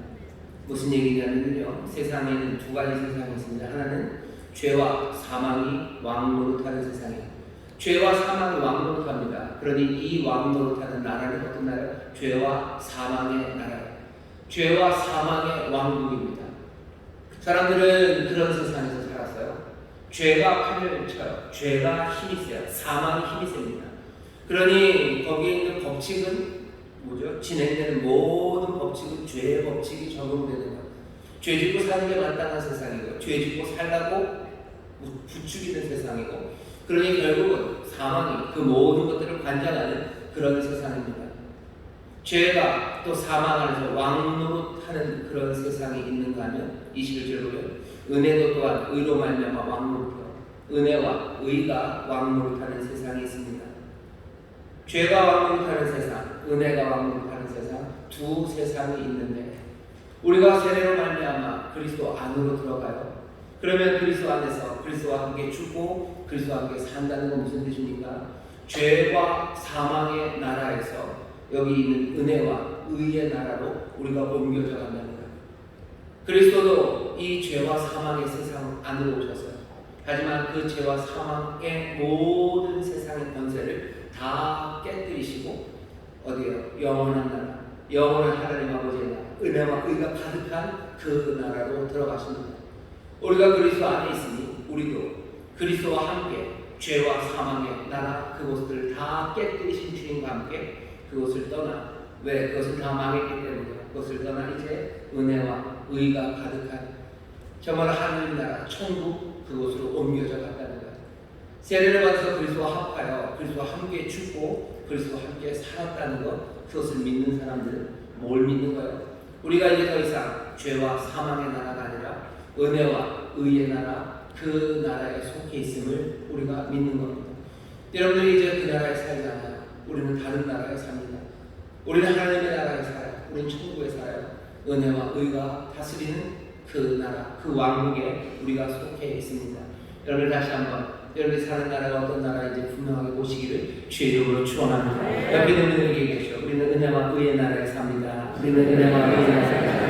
무슨 얘기냐면요. 세상에는 두 가지 세상이 있습니다. 하나는 죄와 사망이 왕노릇하는 세상이에요. 죄와 사망이 왕노릇합니다. 그러니 이 왕노릇하는 나라는 어떤 나라예요? 죄와 사망의 나라예요. 죄와 사망의 왕국입니다. 사람들은 그런 세상에서 살았어요. 죄가 판을 쳐요. 죄가 힘이 세요. 사망이 힘이 셉니다. 그러니 거기에 있는 법칙은 뭐죠? 진행되는 모든 법칙은 죄의 법칙이 적용되는 거예요. 죄 짓고 사는 게 마땅한 세상이고 죄 짓고 살라고 부추기는 세상이고 그러니 결국은 사망이 그 모든 것들을 관장하는 그런 세상입니다. 죄가 또 사망 안에서 왕노릇하는 그런 세상이 있는가 하면 21절 보면 은혜도 또한 의로 말미암아 왕노릇하여 은혜와 의가 왕노릇하는 세상이 있습니다. 죄가 왕노릇하는 세상, 은혜가 왕노릇하는 세상 두 세상이 있는데 우리가 세례로 말미암아 그리스도 안으로 들어가요. 그러면 그리스도 안에서 그리스도와 함께 죽고 그리스도와 함께 산다는 건 무슨 뜻입니까? 죄와 사망의 나라에서 여기 있는 은혜와 의의 나라로 우리가 옮겨져 간다는 거예요. 그리스도도 이 죄와 사망의 세상 안으로 오셨어요. 하지만 그 죄와 사망의 모든 세상의 권세를 다 깨뜨리시고 어디에요? 영원한 나라, 영원한 하나님 아버지의 나라, 은혜와 의가 가득한 그 나라로 들어가십니다. 우리가 그리스도 안에 있으니 우리도 그리스도와 함께 죄와 사망의 나라 그것들을 다 깨뜨리신 주님과 함께 그것을 떠나 왜 그것을 다 망했기 때문에 그것을 떠나 이제 은혜와 의가 가득한 정말 하나님 나라 천국 그곳으로 옮겨져 갔다는 거예요. 세례를 받아서 그리스도와 합하여 그리스도와 함께 죽고 그리스도와 함께 살았다는 것 그것을 믿는 사람들은 뭘 믿는 거예요? 우리가 이제 더 이상 죄와 사망의 나라가 아니라 은혜와 의의 나라 그 나라에 속해 있음을 우리가 믿는 겁니다. 여러분들이 이제 그 나라에 살지 않아요. 우리는 다른 나라에 삽니다. 우리는 하나님의 나라에 살아요. 우리는 천국에 살아요. 은혜와 의가 다스리는 그 나라, 그 왕국에 우리가 속해 있습니다. 여러분 다시 한번 여러분이 사는 나라가 어떤 나라인지 분명하게 보시기를 주의 이름으로 축원합니다. 옆에 있는 분들에게 얘기하시오. 우리는 은혜와 의의 나라에 삽니다. 우리는 은혜와 의의 나라에 삽니다.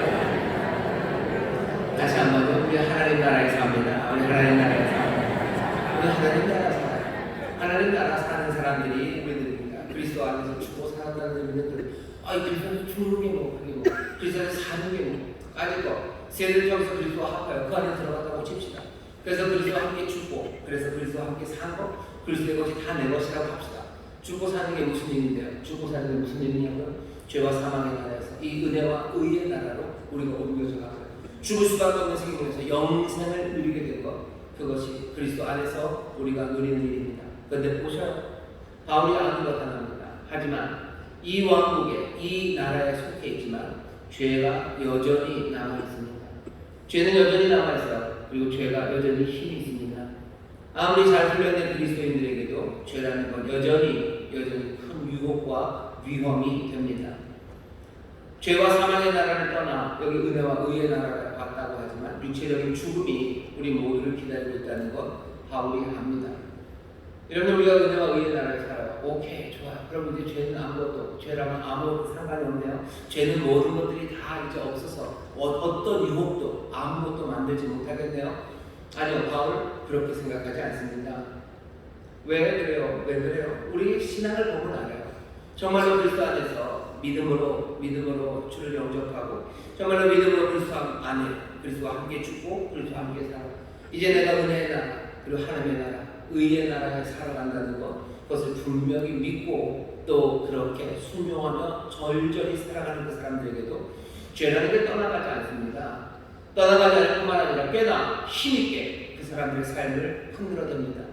다시 한번요. 우리 하나님 나라에 삽니다. 우리 하나님 나라에 삽니다. 우리 하나님 나라에 살아요. 하나님 나라 사는 사람들이 우리들입니다. 그리스도 안에서 죽고 살았다는 의미는 이 그리스도에서 죽는 게 뭐, 그게 뭐, 그리스도에서 사는 게 뭐, 까짓거 세대를 통해서 그리스도와 합하여 그 안에 들어갔다고 칩시다. 그래서 그리스도와 함께 죽고, 그래서 그리스도와 함께 산 것, 그리스도의 것이 다 내 것이라고 합시다. 죽고 사는 게 무슨 일인데요? 죽고 사는 게 무슨 일이냐면 죄와 사망의 나라에서 이 은혜와 의의 나라로 우리가 옮겨져 가고 죽을 수밖에 없는 세계에서 영생을 누리게 된 것, 그것이 그리스도 안에서 우리가 누리는 일입니다. 그런데 보셔요. 바울이 안으로 당합니다. 하지만 이 왕국에, 이 나라에 속해 있지만 죄가 여전히 남아있습니다. 죄는 여전히 남아있어요. 그리고 죄가 여전히 힘이 있습니다. 아무리 잘 훈련된 그리스도인들에게도 죄라는 건 여전히 큰 유혹과 위험이 됩니다. 죄와 사망의 나라를 떠나 여기 은혜와 의의 나라를 왔다고 하지만 육체적인 죽음이 우리 모두를 기다리고 있다는 것 바울이 압니다. 여러분 우리가 은혜와 의의 나라에 살아요. 오케이 좋아요. 그럼 이제 죄는 아무것도 죄랑은 아무것도 상관이 없네요. 죄는 모든 것들이 다 이제 없어서 어떤 유혹도 아무것도 만들지 못하겠네요. 아니요, 바울 그렇게 생각하지 않습니다. 왜 그래요? 왜 그래요? 우리 신앙을 보면 알아요. 정말로 그리스도 안에서 믿음으로 주를 영접하고 정말로 믿음으로 그리스도 안에 그리스도와 함께 죽고 그리스도와 함께 살아. 이제 내가 은혜의 나라 그리고 하나님의 나라 의의 나라에 살아간다는 것 그것을 분명히 믿고 또 그렇게 순종하며 절절히 살아가는 그 사람들에게도 죄라는 게 떠나가지 않습니다. 떠나가지 않을 뿐만 아니라 꽤나 힘있게 그 사람들의 삶을 흔들어댑니다.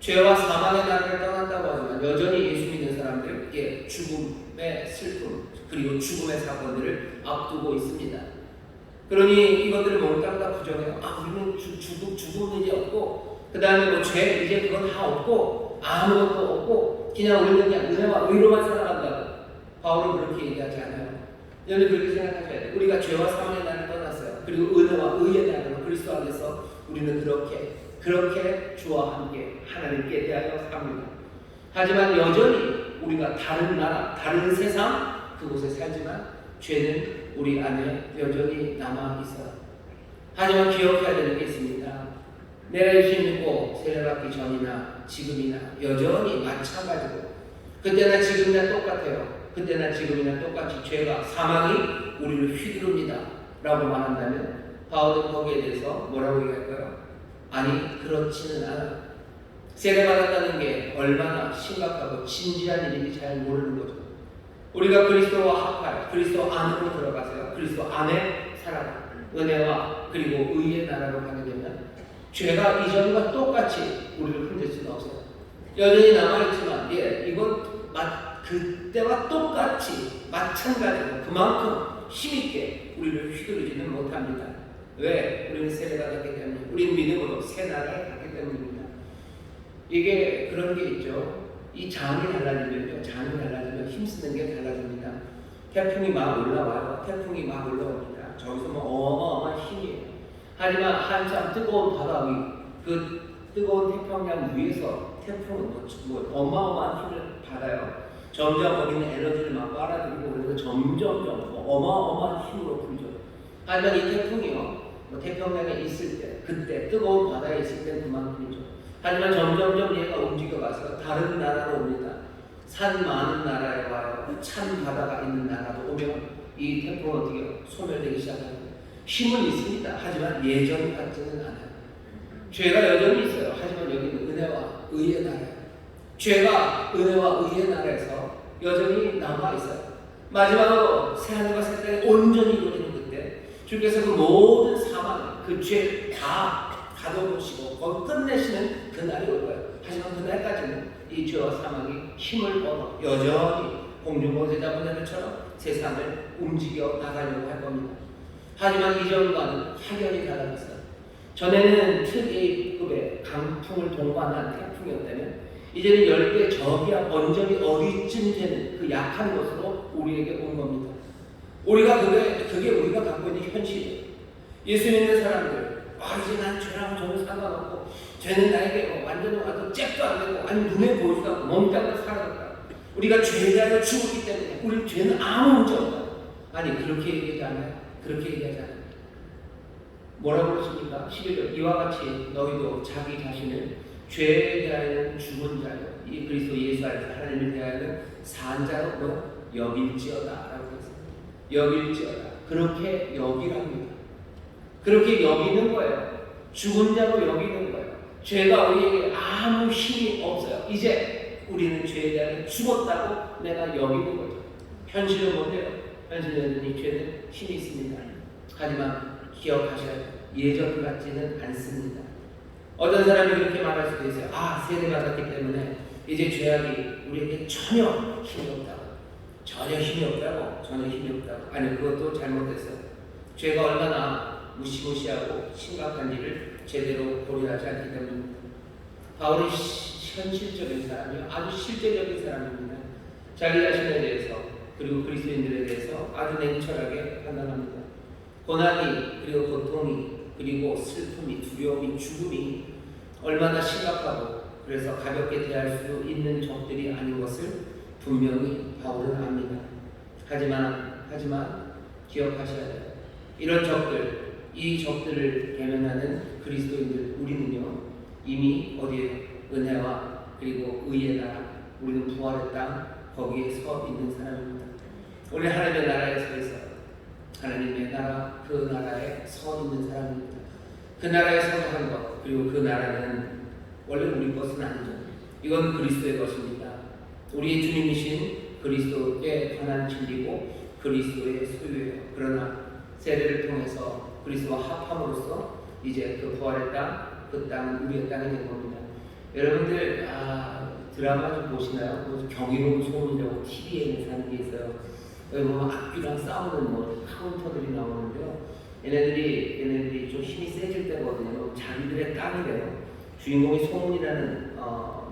죄와 사망의 나라를 떠난다고 하지만 여전히 예수 믿는 사람들에게 죽음의 슬픔 그리고 죽음의 사건들을 앞두고 있습니다. 그러니 이것들을 몽땅 다 부정해요. 우리는 죽음은 이제 없고 그 다음에 뭐 죄 이제 그건 다 없고 아무것도 없고 그냥 우리는 그냥 은혜와 의로만 살아간다고 바울은 그렇게 얘기하지 않아요. 여러분 그렇게 생각하셔야 돼요. 우리가 죄와 사망의 나라를 떠났어요. 그리고 은혜와 의의 나라로 그리스도 안에서 우리는 그렇게 주와 함께 하나님께 대하여 삽니다. 하지만 여전히 우리가 다른 나라, 다른 세상 그곳에 살지만 죄는 우리 안에 여전히 남아 있어요. 하지만 기억해야 되는 게 있습니다. 내가 예수 믿고 세례받기 전이나 지금이나 여전히 마찬가지고 그때나 지금이나 똑같아요. 그때나 지금이나 똑같이 죄가 사망이 우리를 휘두릅니다 라고 말한다면 바울은 거기에 대해서 뭐라고 얘기할까요? 아니 그렇지는 않아요. 세례받았다는 게 얼마나 심각하고 진지한 일인지 잘 모르는 거죠. 우리가 그리스도와 합할 그리스도 안으로 들어가세요. 그리스도 안에 살아가 은혜와 그리고 의의 나라로 가게 되면 죄가 이전과 똑같이 우리를 흔들 수는 없어요. 여전히 남아있지만 이건 그때와 똑같이 마찬가지로 그만큼 힘있게 우리를 휘두르지는 못합니다. 왜? 우리는 세례받았기 때문에 우리는 믿음으로 새 나라에 갔기 때문입니다. 이게 그런 게 있죠. 이 장이 달라지면 힘쓰는 게 달라집니다. 태풍이 막 올라와요. 태풍이 막 올라옵니다. 저기서 뭐 어마어마한 힘이에요. 하지만 한참 뜨거운 바다 위, 그 뜨거운 태평양 위에서 태풍은 뭐 어마어마한 힘을 받아요. 점점 거기는 에너지를 막 빨아들이고 그래서 점점 어마어마한 힘으로 불죠. 하지만 이 태풍이요, 뭐 태평양에 있을 때, 그때 뜨거운 바다에 있을 때는 그만큼이죠. 하지만 점점 얘가 움직여가서 다른 나라로 옵니다. 산 많은 나라에 와요. 찬 바다가 있는 나라도 오면 이 태풍은 어떻게 소멸되기 시작합니다. 힘은 있습니다. 하지만 예전 같지는 않아요. 죄가 여전히 있어요. 하지만 여기는 은혜와 의의 나라예요. 죄가 은혜와 의의 나라에서 여전히 남아 있어요. 마지막으로 새하늘과 새 땅이 온전히 이루어지는 그때 주께서 그 모든 사망, 그 죄 다 가둬보시고 거기 끝내시는 그날이 올 거예요. 하지만 그날까지는 이 죄와 사망이 힘을 얻어 여전히 공중권세자 분야들처럼 세상을 움직여 나가려고 할 겁니다. 하지만 이전과는 확연히 달라졌어요. 전에는 특A급의 강풍을 동반한 태풍이었다면 이제는 10배 저기야 언저리 어디쯤 되는 그 약한 것으로 우리에게 온 겁니다. 그게 우리가 갖고 있는 현실이에요. 예수 믿는 사람들, 이제 난 죄랑 전혀 상관없고 죄는 나에게 완전히 와도 잽도 안 되고 아니 눈에 보이지도 않고 멍때리고 살아갔다. 우리가 죄에 대하여 죽었기 때문에 우리 죄는 아무 문제 없다. 아니 그렇게 얘기하지 않아요. 뭐라고 그러십니까? 11절 이와 같이 너희도 자기 자신을 죄에 대하여는 죽은 자요 이 그리스도 예수 안에서 하나님에 대하여는 산 자로 여길지어다 라고 했습니다. 여길지어다. 그렇게 여기랍니다. 그렇게 여기는 거예요. 죽은 자로 여기는 거예요. 죄가 우리에게 아무 힘이 없어요. 이제 우리는 죄에 대하여 죽었다고 내가 여기는 거죠. 현실은 뭔데요? 현실은 이 죄는 힘이 있습니다. 하지만 기억하셔야 돼요. 예전 같지는 않습니다. 어떤 사람이 그렇게 말할 수도 있어요. 세례받았기 때문에 이제 죄악이 우리에게 전혀 힘이 없다고. 아니 그것도 잘못됐어요. 죄가 얼마나 무시무시하고 심각한지를 제대로 고려하지 않기 때문입니다. 바울이 현실적인 사람이요. 아주 실제적인 사람입니다. 자기 자신에 대해서 그리고 그리스도인들에 대해서 아주 냉철하게 판단합니다. 고난이 그리고 고통이 그리고 슬픔이 두려움이 죽음이 얼마나 심각하고 그래서 가볍게 대할 수 있는 적들이 아닌 것을 분명히 바울은 압니다. 하지만 기억하셔야 돼요. 이런 적들, 이 적들을 대면하는 그리스도인들, 우리는요 이미 어디에 은혜와 그리고 의의 나라, 우리는 부활의 땅 거기에 서 있는 사람입니다. 우리 하나님의 나라에 서 있어요. 하나님의 나라, 그 나라에 서 있는 사람입니다. 그 나라에 서한 것, 그리고 그 나라는 원래 우리 것은 아니죠. 이건 그리스도의 것입니다. 우리의 주님이신 그리스도에 관한 진리고 그리스도의 소유예요. 그러나 세례를 통해서 그리스도와 합함으로써 이제 그 부활의 땅, 그 땅은 우리의 땅이 된 겁니다. 여러분들 드라마 좀 보시나요? 그 경이로운 소문이라고 TV에 사는 게 있어요. 여기 보면 악귀랑 싸우는 카운터들이 나오는데요. 얘네들이 좀 힘이 세질 때거든요. 자기들의 땅이래요. 주인공이 소문이라는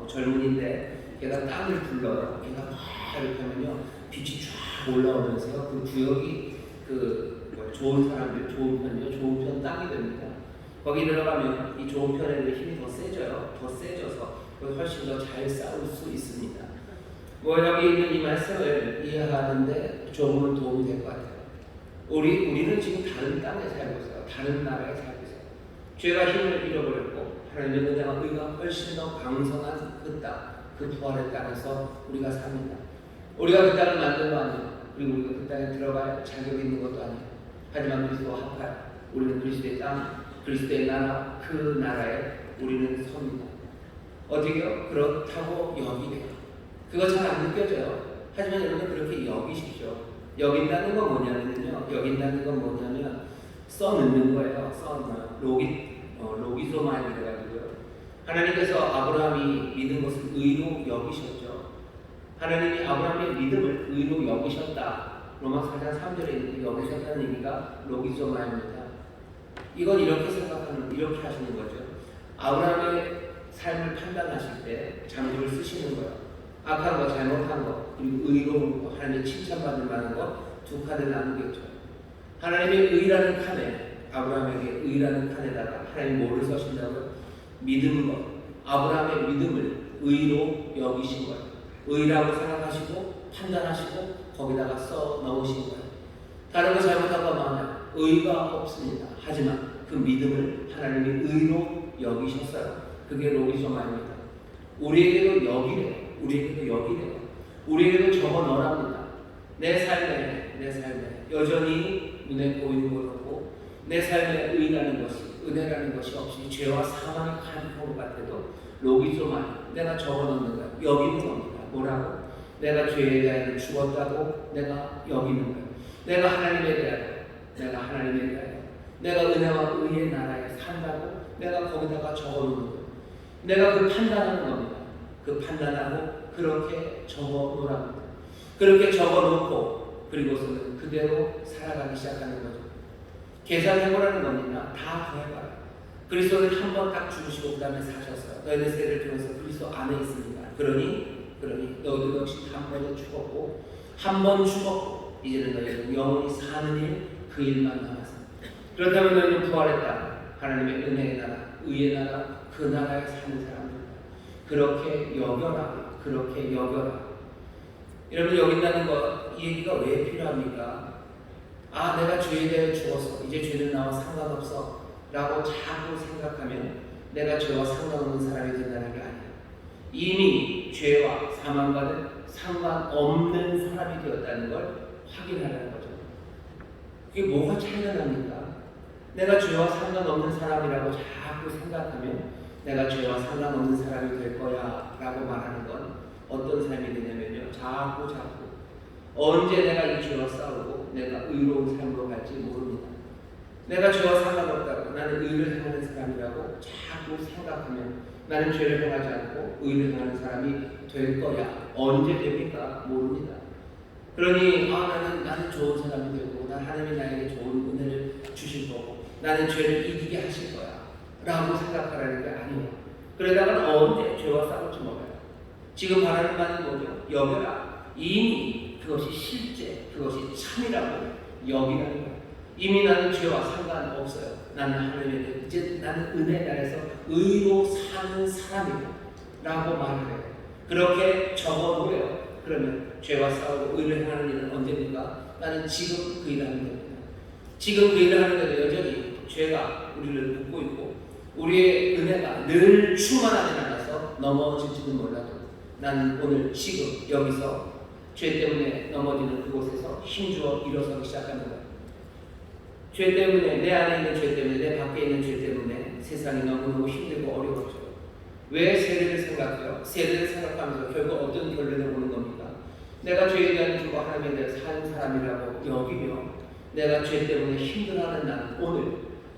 젊은이인데 걔가 땅을 불러요. 걔가 막 이렇게 하면요 빛이 쫙 올라오면서 그 구역이 좋은 사람들, 좋은 편이요, 좋은 편 땅이 됩니다. 거기 들어가면 이 좋은 편의 힘이 더 세져요. 더 세져서 훨씬 더 잘 싸울 수 있습니다. 여기 있는 이 말씀을 이해하는데 조금은 도움이 될 것 같아요. 우리는 지금 다른 땅에 살고 있어요. 다른 나라에 살고 있어요. 죄가 힘을 잃어버렸고 하나님의 은혜와 의가 훨씬 더 강성한 그 땅, 그 부활의 땅에서 우리가 삽니다. 우리가 그 땅을 만든 거 아니에요. 그리고 우리가 그 땅에 들어갈 자격이 있는 것도 아니에요. 하지만 그리스도와 합하여 우리는 그리스도의 땅, 그리스도의 나라, 그 나라에 우리는 섭니다. 어떻게요? 그렇다고 여기래요. 그거 잘 안 느껴져요. 하지만 여러분 그렇게 여기십시오. 여긴다는 건 뭐냐면요. 여긴다는 건 뭐냐면 써넣는 거예요. 로기소마이 그래가지고요. 하나님께서 아브라함이 믿은 것을 의로 여기셨죠. 하나님이 아브라함의 믿음을 의로 여기셨다. 로마서 4장 3절에 있는 여기셨다는 의미가 로기소마입니다. 이건 이렇게 하시는 거죠. 아브라함의 삶을 판단하실 때 장부를 쓰시는 거예요. 악한 거, 잘못한 거, 그리고 의로운 거, 하나님의 칭찬받을 만한 거 두 칸을 나누겠죠. 하나님의 의라는 칸에, 아브라함에게 의라는 칸에다가 하나님 뭐를 써신다고요? 믿는 것. 아브라함의 믿음을 의로 여기신 거예요. 의라고 생각하시고 판단하시고 거기다가 써 넣으신 거예요. 다른 거 잘못한 거 많아요. 의가 없습니다. 하지만 그 믿음을 하나님이 의로 여기셨어요. 그게 로기소마입니다. 우리에게도 여기래요. 우리에게도 적어 넣으랍니다. 내 삶에 여전히 눈에 보이는 것 같고 내 삶에 의라는 것이, 은혜라는 것이 없이 죄와 사망의 칼국수 같아도 로기소마 내가 적어 넣는 거예요. 여기는 겁니다. 뭐라고? 내가 죄에 대하여 죽었다고 내가 여기는 거예요. 내가 하나님에 대하여 내가 은혜와 의의 나라에 산다고 내가 거기다가 적어 놓는 거예요. 내가 그 판단하는 겁니다. 그 판단하고 그렇게 적어 놓으랍니다. 그렇게 적어 놓고 그리고서는 그대로 살아가기 시작하는 거죠. 계산해보라는 겁니다. 다 더해봐요. 그리스도는 한 번 딱 죽으시고 그 다음에 사셨어요. 너희들 세례를 통해서 그리스도 안에 있습니다. 그러니 너희들 역시 한 번에 죽었고 한 번 죽었고 이제는 너희는 영원히 사는 일, 그 일만 남았습니다. 그렇다면 너희는 부활의 땅, 하나님의 은혜의 나라, 의의 나라, 그 나라에 사는 사람들입니다. 그렇게 여겨라. 여러분 여긴다는 것, 이 얘기가 왜 필요합니까? 내가 죄에 대해 죽었어. 이제 죄는 나와 상관없어. 라고 자꾸 생각하면 내가 죄와 상관없는 사람이 된다는 게 아니에요. 이미 죄와 사망과는 상관없는 사람이 되었다는 걸 확인하라는 거죠. 그게 뭐가 차이가 납니까? 내가 죄와 상관없는 사람이라고 자꾸 생각하면 내가 죄와 상관없는 사람이 될 거야 라고 말하는 건 어떤 삶이 되냐면요. 자꾸 언제 내가 이 죄와 싸우고 내가 의로운 삶으로 갈지 모릅니다. 내가 죄와 상관없다고 나는 의를 행하는 사람이라고 자꾸 생각하면 나는 죄를 행하지 않고 의를 행하는 사람이 될 거야. 언제 됩니까? 모릅니다. 그러니 나는 좋은 사람이 되고 하나님이 나에게 좋은 은혜를 주실 거고 나는 죄를 이기게 하실 거야 라고 생각하라는 게 아니에요. 그러다가 언제 죄와 싸울지 몰라요. 지금 바라는 바는 뭐죠? 여겨라. 이미 그것이 실제, 그것이 참이라고 여기라는 거예요. 이미 나는 죄와 상관없어요. 나는 하나님의 이제 나는 은혜 나라에서 의로 사는 사람이다 라고 말을 해요. 그렇게 적어놓으래요. 그러면 죄와 싸우고 의를 행하는 일은 언제입니까? 나는 지금 그 일을 하는 겁니다. 지금 그 일을 하는데도 여전히 죄가 우리를 묶고 있고 우리의 은혜가 늘 충만하지 않아서 넘어질지는 몰라도 나는 오늘 지금 여기서 죄 때문에 넘어지는 그곳에서 힘주어 일어서기 시작하는 거예요. 죄 때문에, 내 안에 있는 죄 때문에, 내 밖에 있는 죄 때문에 세상이 너무너무 힘들고 어려웠죠. 왜 세례를 생각해요? 세례를 생각하면서 결국 어떤 결론을 보는 겁니까? 내가 죄에 대한 주고 하나님에 대해 사는 사람이라고 여기며 내가 죄 때문에 힘들어하는 나는 오늘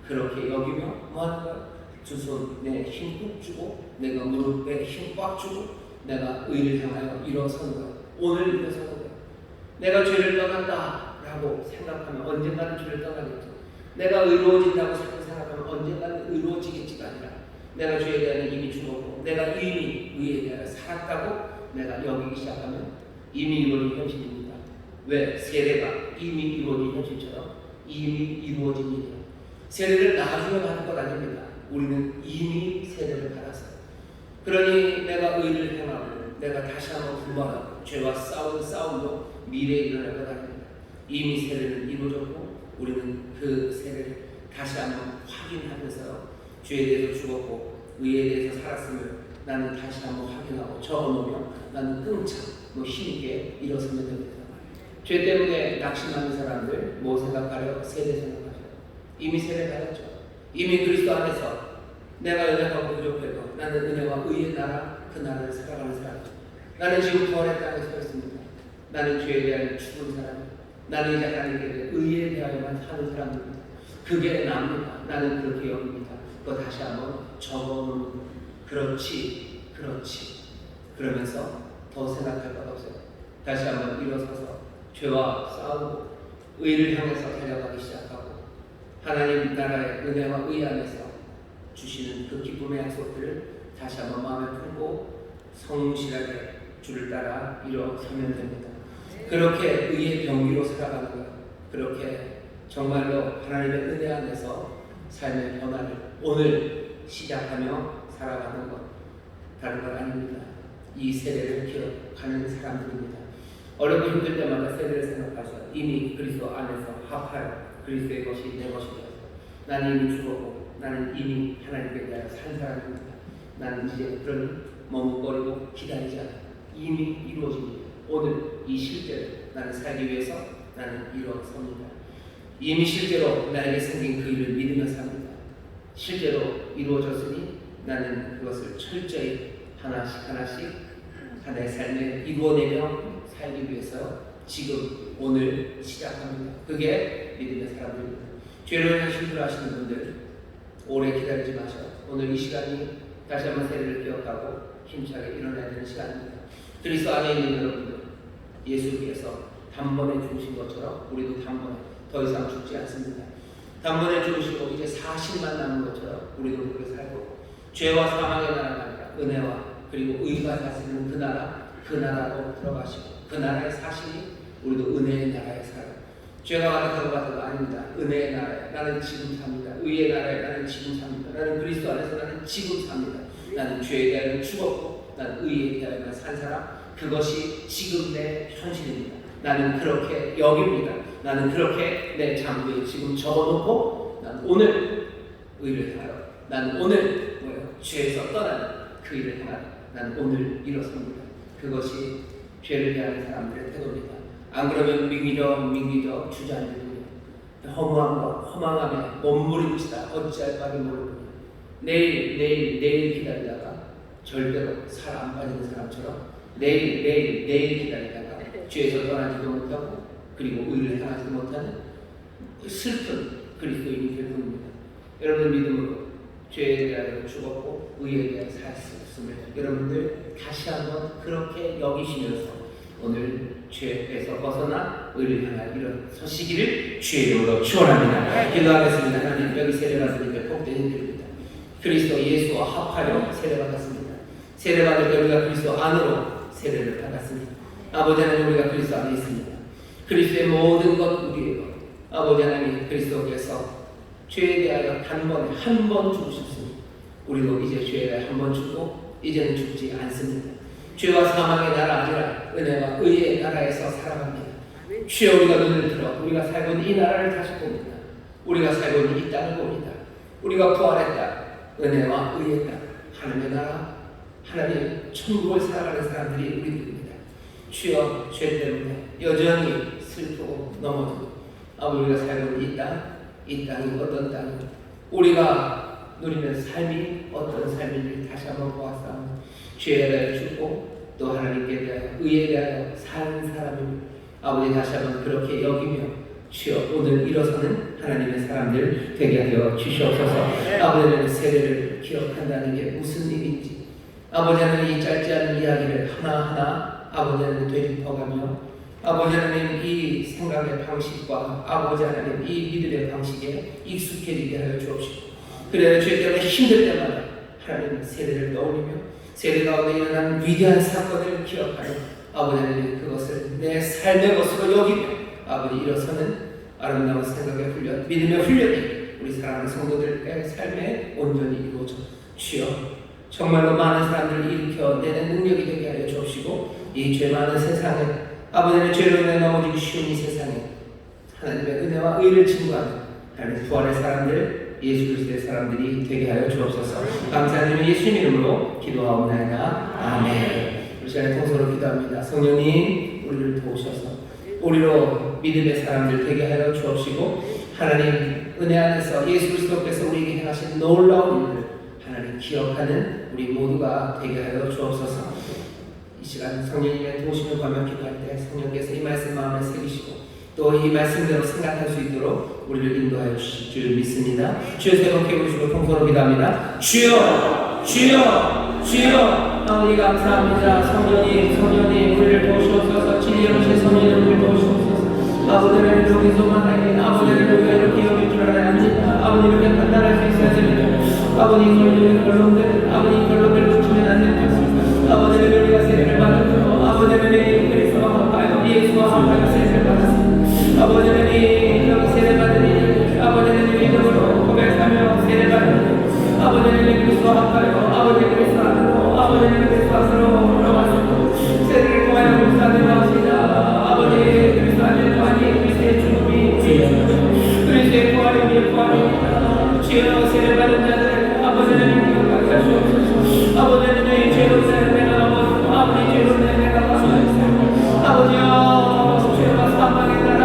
그렇게 여기며 뭐하는가? 두 손에 힘 꾹 주고 내가 무릎에 힘 꽉 주고 내가 의를 향하여 일어서는 거예요. 오늘 일어서는 거예요. 내가 죄를 떠난다라고 생각하면 언젠가는 죄를 떠나겠죠. 내가 의로워진다고 생각하면 언젠가는 의로워지겠지가 아니라 내가 죄에 대한 이미 죽었고 내가 이미 의에 대하여 살았다고 내가 여기기 시작하면 이미 이루어진 현실입니다. 왜? 세례가 이미 이루어진 현실처럼 이미 이루어진 일이에요. 세례를 나중에 받을 것 아닙니다. 우리는 이미 세례를 받았어요. 그러니 내가 의를 행하고 내가 다시 한번 분발하고 죄와 싸운 싸움도 미래에 일어날 것 아닙니다. 이미 세례는 이루어졌고 우리는 그 세례를 다시 한번 확인하면서 죄에 대해서 죽었고 의에 대해서 살았음을 나는 다시 한번 확인하고 적어놓으며 나는 끈참 힘있게 일어서면 됩니다. 죄 때문에 낙심하는 사람들 뭐 생각하려? 세례 생각하죠. 이미 세례 받았죠. 이미 그리스도 안에서 내가 연약하고 부족해도 나는 은혜와 의의 나라 그 나라를 살아가는 사람이죠. 나는 지금 부활의 땅에 서 있습니다. 나는 죄에 대한 죽은 사람이에요. 나는 이제 하나님께 의에 대하여만 사는 사람입니다. 그게 납니다. 나는 그렇게 여깁니다. 그거 다시 한번 적어놓는 그렇지 그러면서 더 생각할 것 없어요. 다시 한번 일어서서 죄와 싸우고 의를 향해서 달려가기 시작하고 하나님 나라의 은혜와 의 안에서 주시는 그 기쁨의 약속들을 다시 한번 마음에 품고 성실하게 주를 따라 일어서면 됩니다. 그렇게 의의 병기로 살아가는 거예요. 그렇게 정말로 하나님의 은혜 안에서 삶의 변화를 오늘 시작하며 살아가는 것 다른 건 아닙니다. 이 세례를 기억하는 사람들입니다. 어렵고 힘들 때마다 세례를 생각하셔. 이미 그리스도 안에서 합하여 그리스도의 것이 내 것이 되었어. 나는 이미 죽었고 나는 이미 하나님께 대하여 산 사람입니다. 나는 이제 그런 머뭇거리고 기다리지 않아. 이미 이루어집니다. 오늘 이 실제를 나는 살기 위해서 나는 일어섭니다. 이미 실제로 나에게 생긴 그 일을 믿으며 삽니다. 실제로 이루어졌으니 나는 그것을 철저히 하나씩 하나의 삶에 이루어내며 살기 위해서 지금 오늘 시작합니다. 그게 믿음의 사람들입니다. 죄로 인해 힘들어하시는 분들 오래 기다리지 마셔. 오늘 이 시간이 다시 한번 세례를 기억하고 힘차게 일어나야 되는 시간입니다. 그리스도 안에 있는 여러분들 예수께서 단번에 죽으신 것처럼 우리도 단번에 더 이상 죽지 않습니다. 단번에 죽으시고 이제 40만 남은 것처럼 우리도 그렇게 살고 죄와 사망의 나라가 아니라 은혜와 그리고 의가 다스리는 그 나라로 들어가시고 그 나라에 사시니 우리도 은혜의 나라에 살아요. 죄가 가득하고 가득가 아닙니다. 은혜의 나라에 나는 지금 삽니다. 의의 나라에 나는 지금 삽니다. 나는 그리스도 안에서 나는 지금 삽니다. 나는 죄에 대하여 죽었고 나는 의에 대하여 산 사람 그것이 지금 내 현실입니다. 나는 그렇게 여깁니다. 나는 그렇게 내 장부에 지금 적어놓고 난 오늘 의를 행하여 나는 오늘 죄에서 떠나는 그 일을 행하여 나는 오늘 일어섭니다. 그것이 죄를 대하는 사람들의 태도입니다. 안 그러면 민기적 주저앉으며 허무함과 허망함에 몸부림치다 어찌할 바를 모르느냐. 내일 기다리다가 절대로 살 안 빠지는 사람처럼 내일 기다리다가 죄에서 떠나지도 못하고 그리고 의를 행하지 못하는 슬픈 그리스도인이 될 뿐입니다. 여러분 믿음으로 죄에 대하여 죽었고 의에 대하여 살았음을 여러분들 다시 한번 그렇게 여기시면서 오늘 죄에서 벗어나 의를 향하여 일어서시기를 주의 이름으로 축원합니다. 기도하겠습니다. 하나님 여기 세례받으니까 복된 힘들입니다. 그리스도 예수와 합하여 세례받았습니다. 세례받을 때 우리가 그리스도 안으로 세례를 받았습니다. 아버지 하나님 우리가 그리스도 안에 있습니다. 그리스도의 모든 것 우리의 것 아버지 하나님 그리스도께서 죄에 대하여 단번에 한 번 죽으셨습니다. 우리도 이제 죄에 대하여 한 번 죽고 이제는 죽지 않습니다. 죄와 사망의 나라 아니라 은혜와 의의 나라에서 살아갑니다. 주여 우리가 눈을 들어 우리가 살고 있는 이 나라를 다시 봅니다. 우리가 살고 있는 이 땅을 봅니다. 우리가 부활했다. 은혜와 의의 땅, 하나님의 나라, 하나님 천국을 살아가는 사람들이 우리들입니다. 주여 죄 때문에 여전히 슬프고 넘어지고 우리가 살고 있는 이 땅이 어떤 땅이고 우리가 누리는 삶이 어떤 삶인지 다시 한번 보았사옵니다. 죄에 대하여 죽고 또 하나님께 대하여 의에 대하여 사는 사람입니다. 아버지 다시 한번 그렇게 여기며 주여 오늘 일어서는 하나님의 사람들 되게 하여 주시옵소서. 아버지는 세례를 기억한다는 게 무슨 의미인지 아버지 하나님 이 짧지 않은 이야기를 하나하나 아버지 하나님 되짚어가며 아버지 하나님 이 생각의 방식과 아버지 하나님 이 믿음의 방식에 익숙해지게 하여 주옵시고 그래야 죄 때문에 힘들 때마다 하나님 세례를 떠올리며 세례 가운데 일어난 위대한 사건을 기억하며 아버지 하나님 그것을 내 삶의 것으로 여기며 아버지 일어서는 아름다운 생각의 훈련, 믿음의 훈련이 우리 사랑하는 성도들의 삶에 온전히 이루어져 주여 정말로 많은 사람들을 일으켜내는 능력이 되게 하여 주옵시고 이 죄 많은 세상에 아버지의 죄로 인해 넘어지기 쉬운 이 세상에 하나님의 은혜와 의를 증거하는 하나님 부활의 사람들 예수 그리스도의 사람들이 되게 하여 주옵소서. 감사드리며 예수님 이름으로 기도하옵나이다. 아멘. 우리 시간에 통성으로 기도합니다. 성령님 우리를 도우셔서 우리로 믿음의 사람들 되게 하여 주옵시고 하나님 은혜 안에서 예수 그리스도께서 우리에게 행하신 놀라운 일을 하나님 기억하는 우리 모두가 되게 하여 주옵소서. 이 시간 성령님의 도우심을 받며 기도할 때 성령께서 이 말씀 마음에 새기시고 또 이 말씀대로 생각할 수 있도록 우리를 인도하여 주실 줄 믿습니다. 주여 세 번 깨우시고 통성으로 기도합니다. 주여 주여 주여 아버지 감사합니다. 성령님 우리를 도우시옵소서. 진리로 오신 성령님 우리를 도우시옵소서. 아버지를 여기서만 하니 아버지를 우리가 이렇게 여길 줄 알아야 합니다. 아버지 이렇게 판단할 수 있어야 됩니다. 아버지 결론들 붙이면 안 됩니다. 아버지를 우리가 세례를 받았고 아버지를 그리스도와 함께하여 예수와 함께하여 세례를 받았습니다. 아버지는 여기 세례받은 아버지는 믿음으로 고백하며 세례받은 아버지는 그리스도와 함께하여 아버지는 그리스도 안으로 아버지는 그리스도 안으로 들어가시고 세례를 통하여 그리스도 안으로 하시다. 아버지 그리스도 안으로 하니 그리스도의 죽음이 그리스도의 부활이 우리의 부활입니다. 주여 세례받은 자들 아버지는 기억하게 하시옵소서. 아버지는 내 죄로 내가 넘어지고 아버지 죄로 내가 넘어지고 아버지여 죄와 사망의 나라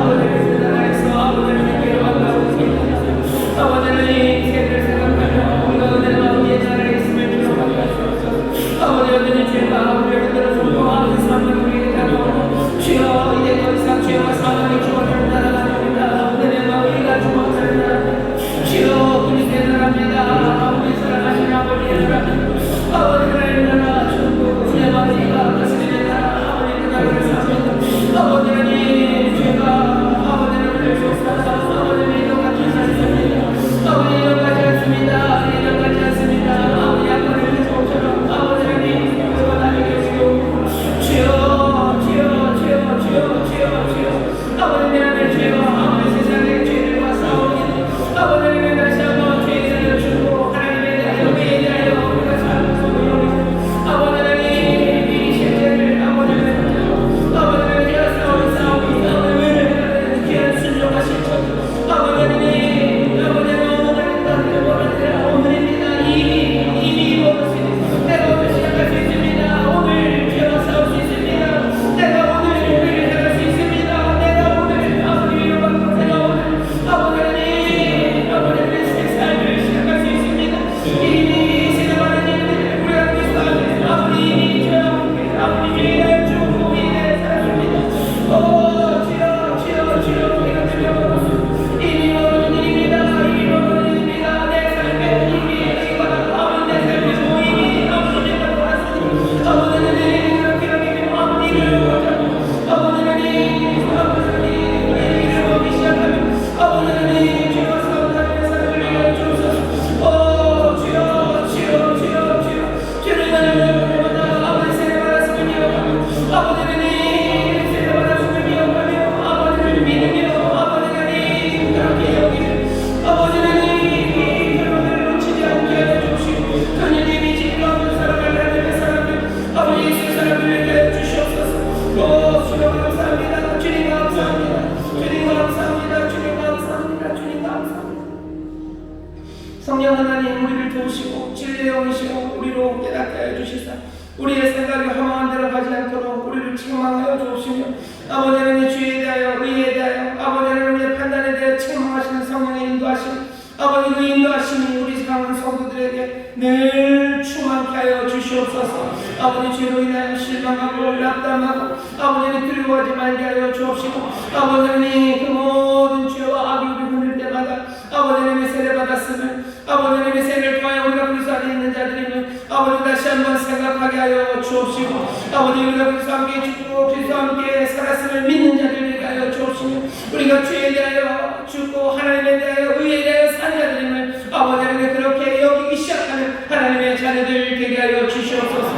아버지의 그 나라에서 아버지를 데려간다고 생각합니다. 아버지는 이 세대를 생각하며 우리가 은혜와 의의 나라에 있음을 기억하게 하시옵소서. 아버지 여전히 죄가 우리를 흔들어주고 아버지 사망이 우리에게 다가오고 주여 이제 더 이상 죄와 사망이 주어지는 나라가 아닙니다. 은혜와 의가 주어지는 나라입니다. 주여 그리스도의 나라입니다. 우리 사랑하신 아버지의 나라입니다. 아버지 하나님의 나라 천국 은혜와 의가 다스리는 나라 아버지 그 나라를 삽니다. 아버지는 이 죄가 아버지는 우리를 쏟아서 아버지는 이동하지 않습니다. 아버지 이동하지 않습니다. 이동하지 않습니다. 아버지 약간을 해주옵소서. 아버지는 이 죄가 나에게 계시고 주여 아버지 내 안에 죄와 아버지 세상의 죄들과 싸우니 아버지는 다시 한번 죄에 대하여 주고 하나님에 대하여 의에 대하여 우리가 잘 소유하고 아버지는 이 세대를 아버지는 죄와 싸우는 싸움이 아버지는 귀한 순종하실 것 아버지는 오늘은 나를 원하는 오늘입니다. 이미 이루어졌습니다. 내가 오늘 시작할 수 있습니다. 오늘 죄와 싸울 수 있습니다. 내가 오늘 의를 행할 수 있습니다. 내가 오늘 아버지 위로 받고 내가 오늘 아버지는 새 삶을 시작할 수 있습니다. 이미 세례받은 일들 우리 그리스도 안에 아버지 이미 죄와 함께 아버지 죄의 죽고 이에 살았습니다. 오 주여 우리가 들려오고 이미 모든 일입니다. 내 삶에 이미 이거는 아버지 내 삶의 모임이 아버지 내가 돌았으니 아버지는 그렇게 여기며 아버지를 보자 아버지는 이를 보기 시작하며 아버지는 이 죄와 싸우는 삶을 위하여 주옵소서. 오 주여 죄를 다니는 때마다 아버지 세례받았음을 기억하며 아버지는 이 세례받았음을 기억하며 아버지를 믿으며 아버지는 그렇게 여기며 아버지는 이 결론을 놓치지 않게 하여 주시고 하나님이 진리와 그 사랑을 성령 하나님 우리를 도우시고 진리의 영이시고 우리로 깨닫게 하여 주시사 우리의 생각이 허망한 대로 가지 않도록 우리를 책망하여 주옵시며 아버지 하나님 주의에 대하여 의에 대하여 아버지 하나님 우리의 판단에 대하여 책망하시는 성령의 인도하심 아버지 그 인도하심이 우리 사랑하는 성도들에게 늘 충만케 하여 주시옵소서. 아버지 죄로 인하여 실망하고 낙담하고 아버지는 두려워하지 말게 하여 주옵시고 아버지 하나님 그 모든 죄와 악이 우리 흔들 때마다 아버지 하나님의 세례 받았음을 아버지 하나님의 세례를 통하여 우리가 그리스도 안에 있는 자들임을 아버지 다시 한번 생각하게 하여 주옵시고 아버지 우리가 그리스도 함께 죽고 그리스도 함께 살았음을 믿는 자들에게 하여 주옵시며 우리가 죄에 대하여 죽고 하나님에 대하여 의에 대하여 산 자들임을 아버지 하나님 그렇게 여기기 시작하는 하나님의 자녀들 되게 하여 주시옵소서.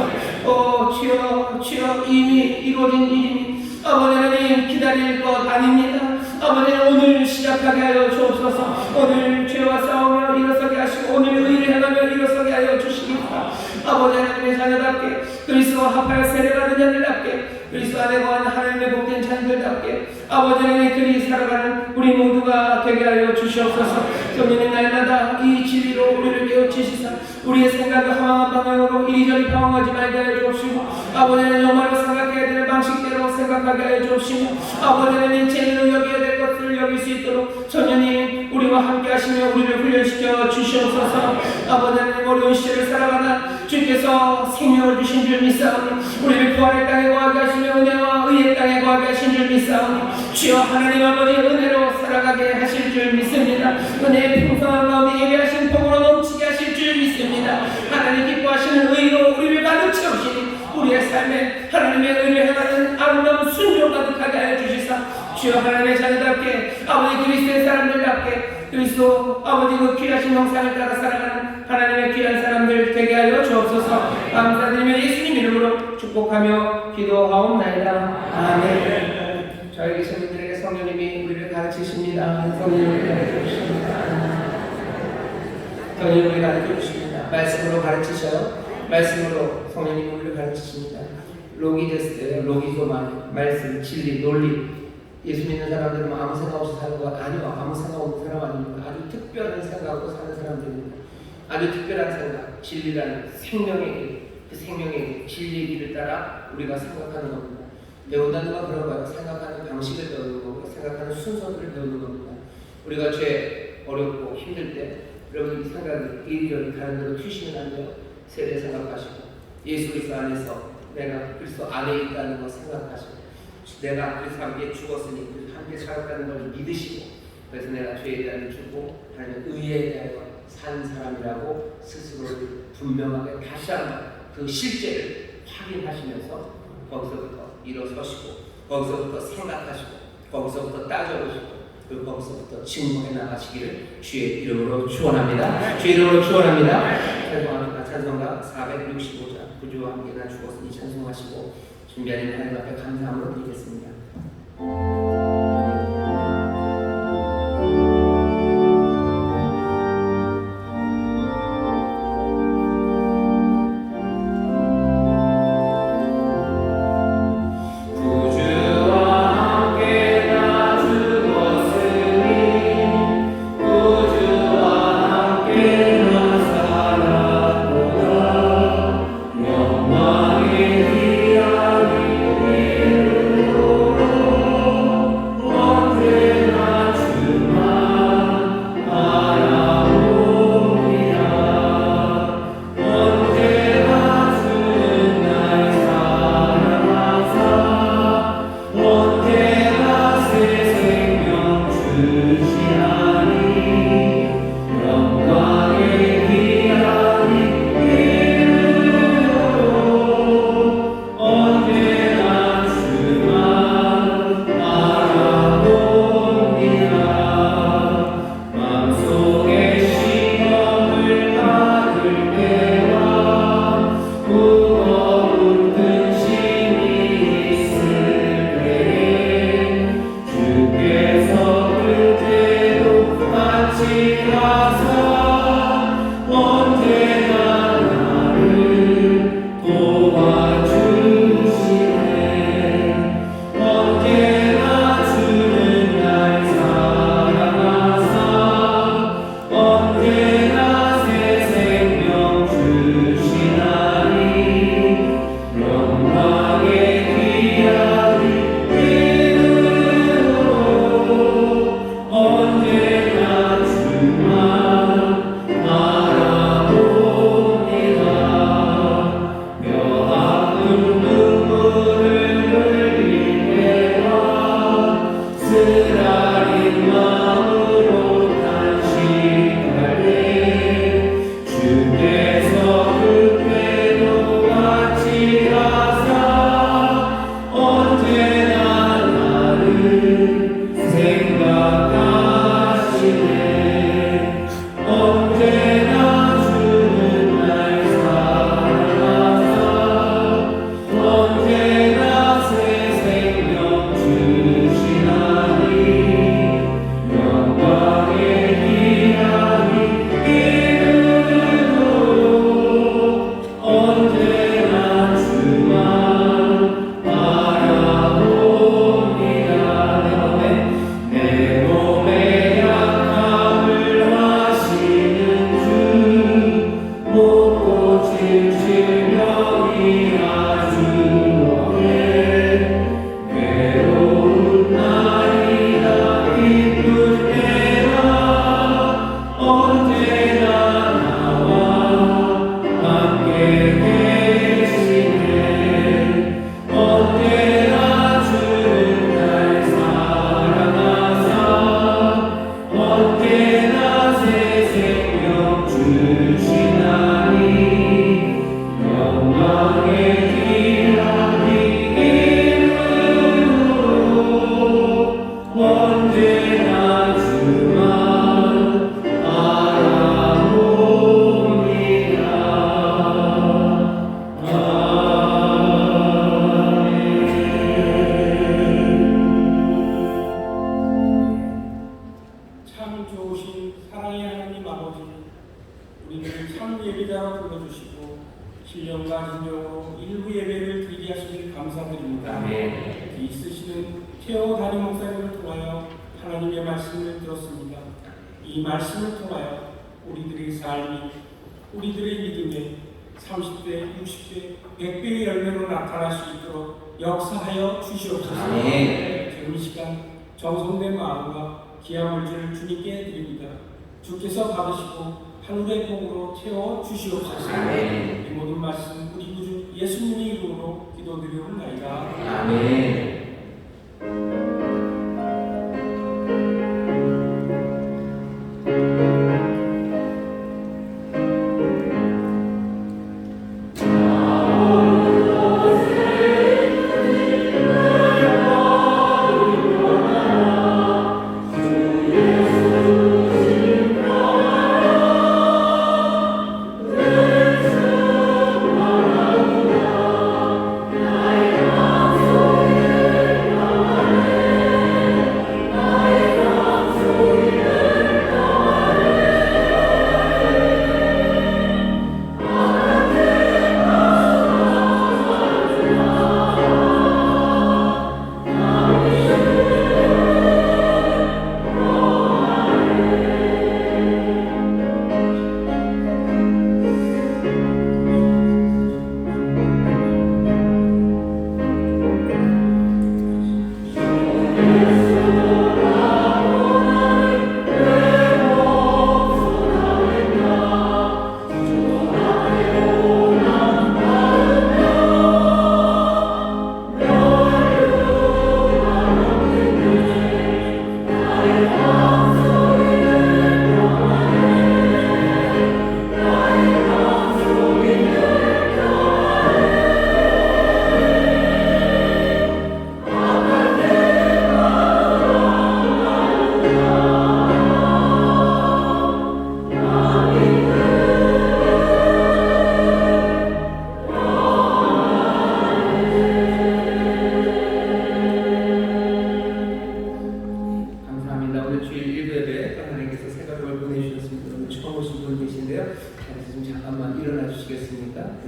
주여 이미 이루어진 일이니 아버지 하나님 기다릴 것 아닙니다. 아버지 오늘 시작하게 하여 주옵소서. 오늘 죄와 싸우며 일어서게 하시고 오늘 의를 행하며 일어서게 하여 주시기입니다. 아버지 하나님의 자녀답게 그리스도와 합하여 세례받은 자들답게 그리스도 안에 거하는 하나님의 복된 자녀들답게 아버지 하나님 그리 살아가는 우리 모두가 되게 하여 주시옵소서. 성령님 날마다 이 진리로 우리를 깨우치시사 우리의 생각을 허망한 방향으로 이리저리 방황하지 말게 하여 주옵시고 아버지 하나님 정말로 생각해야 되는 방식대로 생각하게 하여 주옵시고 아버지 하나님 제대로 여겨야 될 것을 여길 수 있도록 성령님 우리와 함께 하시며 우리를 훈련시켜 주시옵소서. 아버지 하나님 어려운 시절을 살아가다 주께서 생명을 주신 줄 믿사오니 우리를 부활의 땅에 거하게 하시며 은혜와 의의 땅에 거하게 하신 줄 믿사오니 주여 하나님 아버지 은혜로 살아가게 하실 줄 믿습니다. 은혜의 풍성한 가운데 예배하신 복으로 넘치게 하실 줄 믿습니다. 하나님 기뻐하시는 의로 우리를 가득 채우시니 우리의 삶에 하나님의 의를 행하는 아름다운 순종 가득하게 하여 주시사 주여 하나님의 자녀답게 아버지 그리스도의 사람들답게 그리스도 아버지 그 귀하신 형상을 따라 살아가는 하나님의 귀한 사람들 되게 하여 주옵소서. 감사드리며 예수님 이름으로 축복하며 기도하옵나이다. 아멘. 저희 계신 분들에게 성령님이 우리를 가르치십니다. 성령님이 가르쳐주십니다. 성령님이 가르쳐주십니다. 말씀으로 가르치셔요. 말씀으로 성령님이 우리를 가르치십니다. 로기데스, 로기소마, 말씀, 진리, 논리. 예수 믿는 사람들은 아무 생각 없이 사는 것 아니요. 아무 생각 없는 사람 아닙니다. 아주 특별한 생각으로 사는 사람들입니다. 아주 특별한 생각, 진리라는 생명의 길, 그 생명의 길, 진리의 길을 따라 우리가 생각하는 겁니다. 배운다는 건 그런 거예요. 생각하는 방식을 배우는 거고 생각하는 순서들을 배우는 겁니다. 우리가 죄 어렵고 힘들 때 여러분 이 생각이 이리저리 다른 데로 튀시면 안 돼요. 세례 생각하시고 예수 그리스도 안에서 내가 그리스도 안에 있다는 거 생각하시고 내가 그리스도 함께 죽었으니 그리스도 함께 살았다는 걸 믿으시고 그래서 내가 죄에 대하여 죽고 하나님 의에 대하여 산 사람이라고 스스로를 분명하게 다시 한번 그 실제를 확인하시면서 거기서부터 일어서시고 거기서부터 생각하시고 거기서부터 따져보시고 그리고 거기서부터 증거해 나가시기를 주의 이름으로 축원합니다. 주의 이름으로 축원합니다. 찬송합니다. 찬송가 465장 구주와 함께 나 죽었으니 찬송하시고 준비하는 하나님 앞에 감사함으로 드리겠습니다. 좋으신 사랑의 하나님 아버지, 우리를 참 예배자로 불러주시고 신령과 진정으로 일부 예배를 드리게 하시니 감사드립니다. 아멘. 있으시는 태호 담임 목사님을 통하여 하나님의 말씀을 들었습니다. 이 말씀을 통하여 우리들의 삶이, 우리들의 믿음에 30대, 60대, 100배의 열매로 나타날 수 있도록 역사하여 주시옵소서. 아멘. 지금 이 시간 정성된 마음과 귀한 물질을 주님께 드립니다. 주께서 받으시고 하늘의 복으로 채워 주시옵소서. 아멘. 이 모든 말씀 우리 구주 예수님의 이름으로 기도드리옵나이다. 아멘.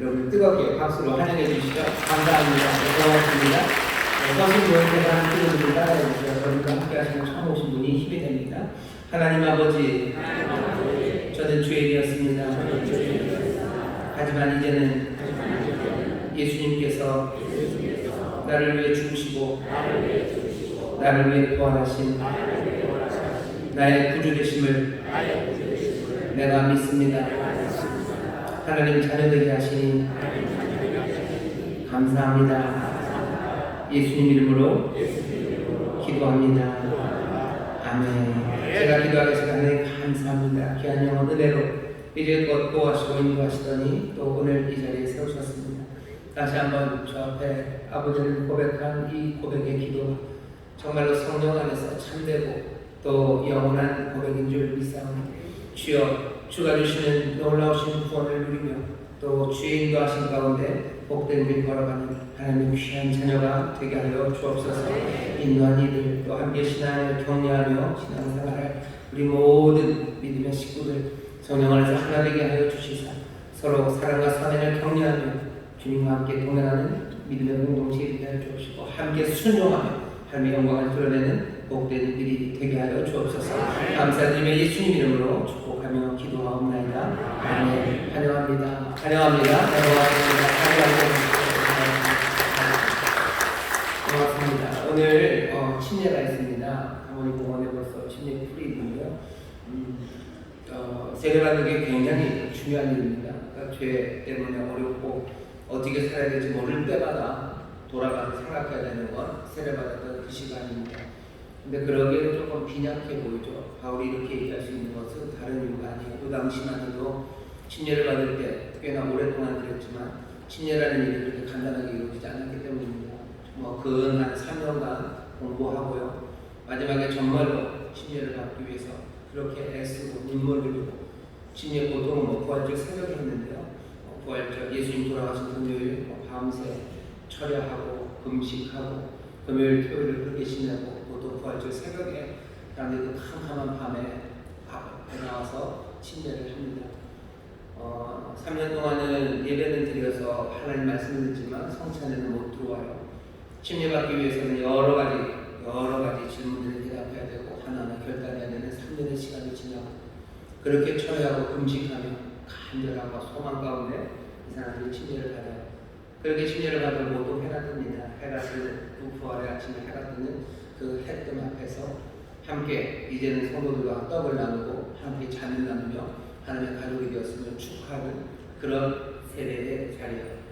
여러분 뜨겁게 박수로 환영해 주시죠. 감사합니다. 고맙습니다. 서신 모임에서 함께 분들 따라해 주시죠. 여러분과 함께 하시는 처음 오신 분이 힘이 됩니다. 하나님 아버지, 저는 죄인이었습니다. 하지만 이제는 예수님께서 나를 위해 죽으시고 나를 위해 부활하신 나의 구주 되심을 내가 믿습니다. 하나님 자녀되게 하시니 감사합니다. 예수님 이름으로 기도합니다. 아멘. 제가 기도하겠습니다. 하나님 감사합니다. 귀한 영혼 은혜로 이제껏 도와주시고 인도하시더니 또 오늘 이 자리에 세우셨습니다. 다시 한번 저 앞에 아버지를 고백한 이 고백의 기도 정말로 성령 안에서 참되고 또 영원한 고백인 줄 믿사오니 주여, 주가 주시는 놀라우신 구원을 누리며 또 주의 인도하신 가운데 복된 길 걸어가는 하나님의 귀한 자녀가 되게 하여 주옵소서. 인도한 이들 또 함께 신앙을 격려하며 신앙생활할 우리 모든 믿음의 식구들 성령 안에서 하나 되게 하여 주시사 서로 사랑과 선행을 격려하며 주님과 함께 동행하는 믿음의 공동체에 되게 하여 주옵시고 함께 순종하며 하나님의 영광을 드러내는 복된 일이 되게 하여 주옵소서. 감사드리며 예수님 이름으로 축복하며 기도하옵나이다. 아멘. 환영합니다. 환영합니다. 고맙습니다. 오늘 침례가 있습니다. 강원이 공원에 벌써 침례 풀이 있는데요. 세례받는 게 굉장히 중요한 일입니다. 그러니까 죄 때문에 어렵고 어떻게 살아야 될지 모를 때마다 돌아가서 생각해야 되는 건 세례받았던 그 시간입니다. 근데 그러기에는 조금 빈약해 보이죠. 바울이 이렇게 얘기할 수 있는 것은 다른 이유가 아니에요. 그 당시만 해도 침례를 받을 때 꽤나 오랫동안 그랬지만 침례라는 일이 그렇게 간단하게 이루어지지 않았기 때문입니다. 근 한 3년간 공부하고요. 마지막에 정말로 침례를 받기 위해서 그렇게 애쓰고 눈물 흘리고 침례 고통은 부활절 새벽에 했는데요. 부활절 예수님 돌아가신 금요일 밤새 철야하고 금식하고 금요일 토요일을 그렇게 지내고 또 부활절 새벽에 사람들이 캄캄한 밤에 침례를 합니다. 3년 동안은 예배는 드려서 하나님 말씀을 듣지만 성찬에는 못 들어와요. 침례받기 위해서는 여러 가지 질문들을 대답해야 되고 하나하나 결단해야 되는 3년의 시간이 지나고 그렇게 철회하고 금식하며 간절함과 소망 가운데 이 사람들이 침례를 받아요. 그렇게 침례를 받아 모두 해가 뜹니다. 해가 뜨는 그 부활의 아침에 해가 뜨는 그 해뜸 앞에서 함께 이제는 성도들과 떡을 나누고 함께 잔을 나누며 하나님의 가족이 되었음을 축하하는 그런 세례의 자리예요.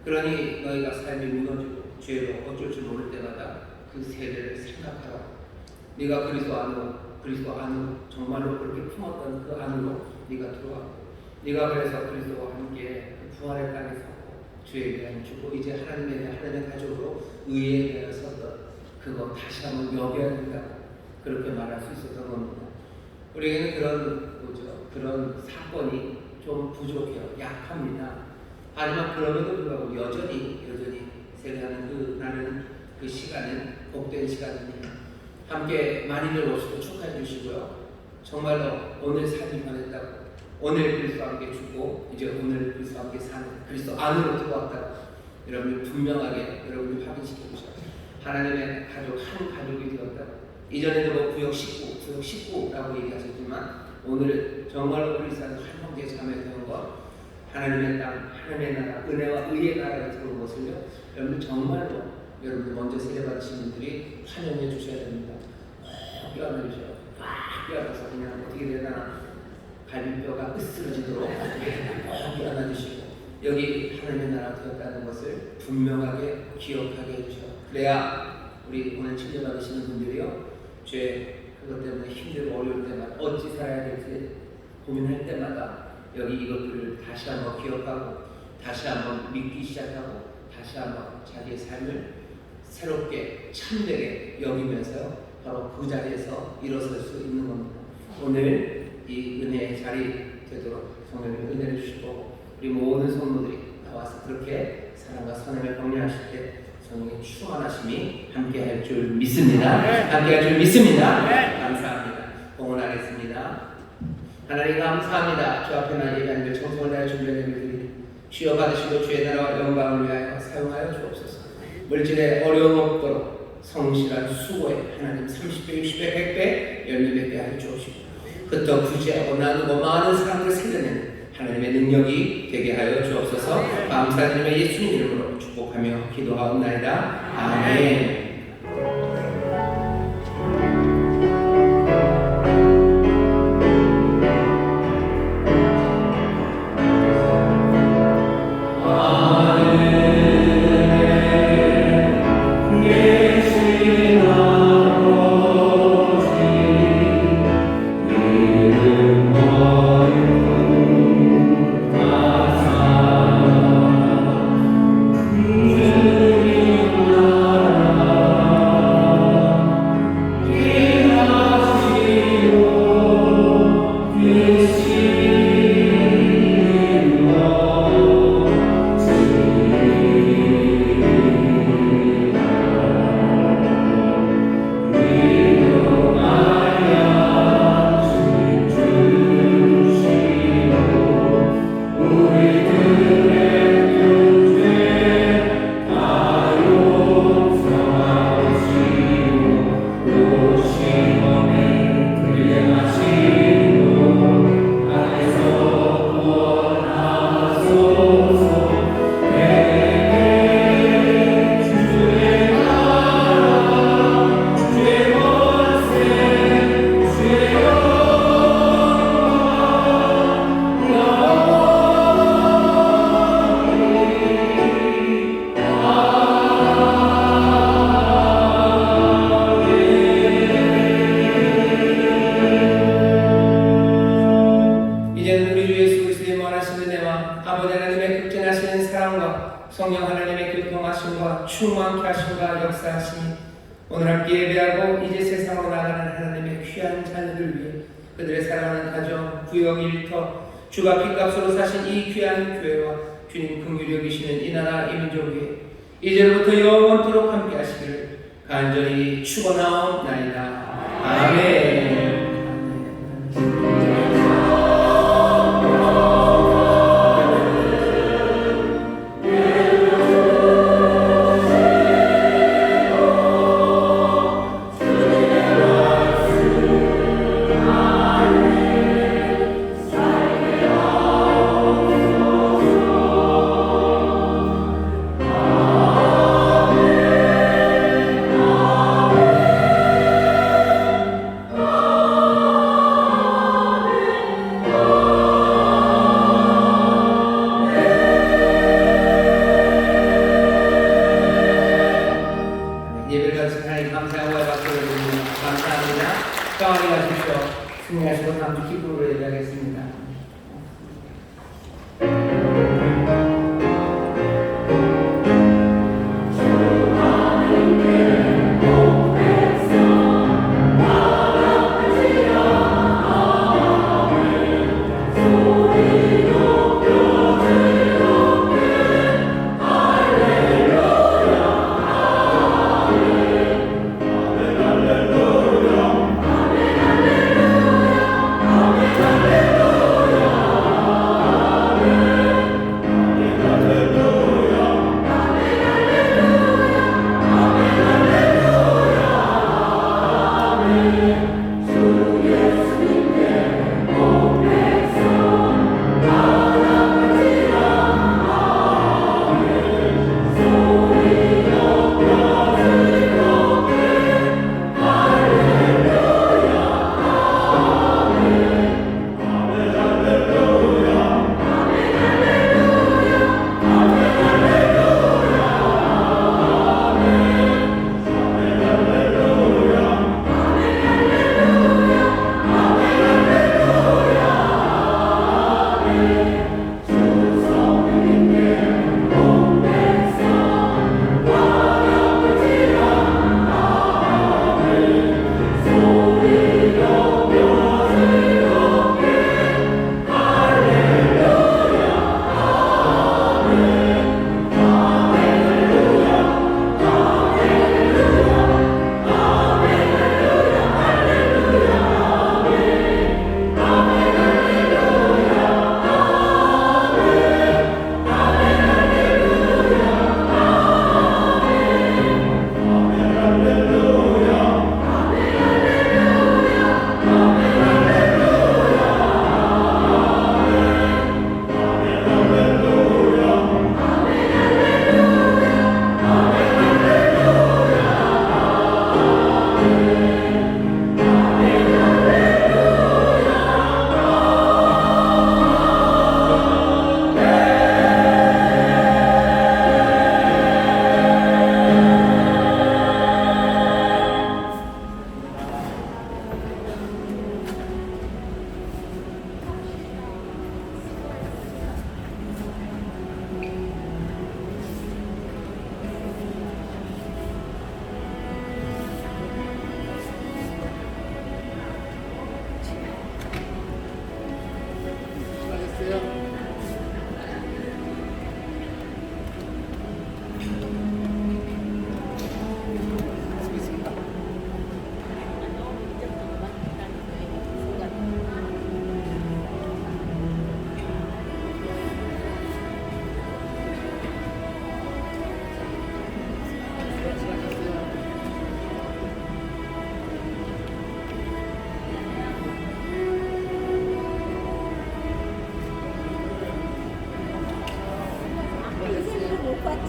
그러니 너희가 삶이 무너지고 죄로 어쩔 줄 모를 때마다 그 세례를 생각하라. 네가 그리스도 안으로 정말로 그렇게 품었던 그 안으로 네가 들어왔고 네가 그래서 그리스도와 함께 그 부활의 땅에 섰고 주에 대한 주고 이제 하나님의 가족으로 의에 대하여 섰던 그거 다시 한번 여겨야 된다고 그렇게 말할 수 있었던 겁니다. 우리에게는 그런 사건이 좀 부족해요. 약합니다. 하지만 그럼에도 불구하고 여전히 세례하는 나는 그 시간은 복된 시간입니다. 함께 많이들 오시고 축하해 주시고요. 정말로 오늘 삶이 변했다고, 오늘 그리스도와 함께 죽고 이제 오늘 그리스도와 함께 사는 그리스도 안으로 들어왔다고 여러분이 분명하게 여러분이 확인시켜 주셔요. 하나님의 가족 한 가족이 되었다고. 이전에도 뭐 구역 19라고 얘기하셨지만 오늘은 정말로 그리스도 한 형제 자매 되는 것, 하나님의 땅, 하나님의 나라, 은혜와 의의 나라에 들어온 것을요. 여러분들 정말로 여러분들 먼저 세례받으신 분들이 환영해 주셔야 됩니다. 꼭 껴안아 주셔요. 꽉 껴안아서 그냥 어떻게 되나 갈비뼈가 으스러지도록 꼭 껴안아 주시고 여기 하나님의 나라가 되었다는 것을 분명하게 기억하게 해주셔요. 그래야 우리 오늘 침례받으시는 분들이요. 죄 그것 때문에 힘들고 어려울 때마다 어찌 살아야 될지 고민할 때마다 여기 이것들을 다시 한번 기억하고 다시 한번 믿기 시작하고 다시 한번 자기의 삶을 새롭게 참되게 여기면서요. 바로 그 자리에서 일어설 수 있는 겁니다. 오늘 이 은혜의 자리 되도록 성령님 은혜를 주시고 우리 모든 성도들이 나와서 그렇게 사랑과 선함을 격려하실 때 성령의 충만하심이 함께할 줄 믿습니다. 함께할 줄 믿습니다. 감사합니다. 봉헌하겠습니다. 하나님 감사합니다. 주 앞에 나 예배하는 들 청송을 다해 준비하는 예배드리니 주여 받으시고 주의 나라와 영광을 위하여 사용하여 주옵소서. 물질에 어려움 없도록 성실한 수고에 하나님 30배, 60배, 100배 열매맺게 하여 주옵시고 흩어 구제하고 나누고 많은 사람들을 살려내는 하나님의 능력이 되게 하여 주옵소서. 감사드리며 예수님 이름으로 축복하며 기도하옵나이다. 아멘. 성령 하나님의 교통하심과 충만케 하심과 역사하심이 오늘 함께 예배하고 이제 세상으로 나가는 하나님의 귀한 자녀들 위해 그들의 사랑하는 가정, 구역, 일터, 주가 핏값으로 사신 이 귀한 교회와 주님 긍휼히 여기시는 이 나라 이 민족 위에 이제부터 영원토록 함께 하시기를 간절히 축원하옵나이다. 아멘.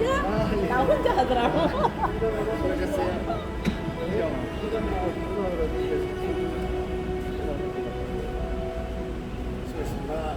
진짜? 나 혼자 하더라고. 수고했습니다.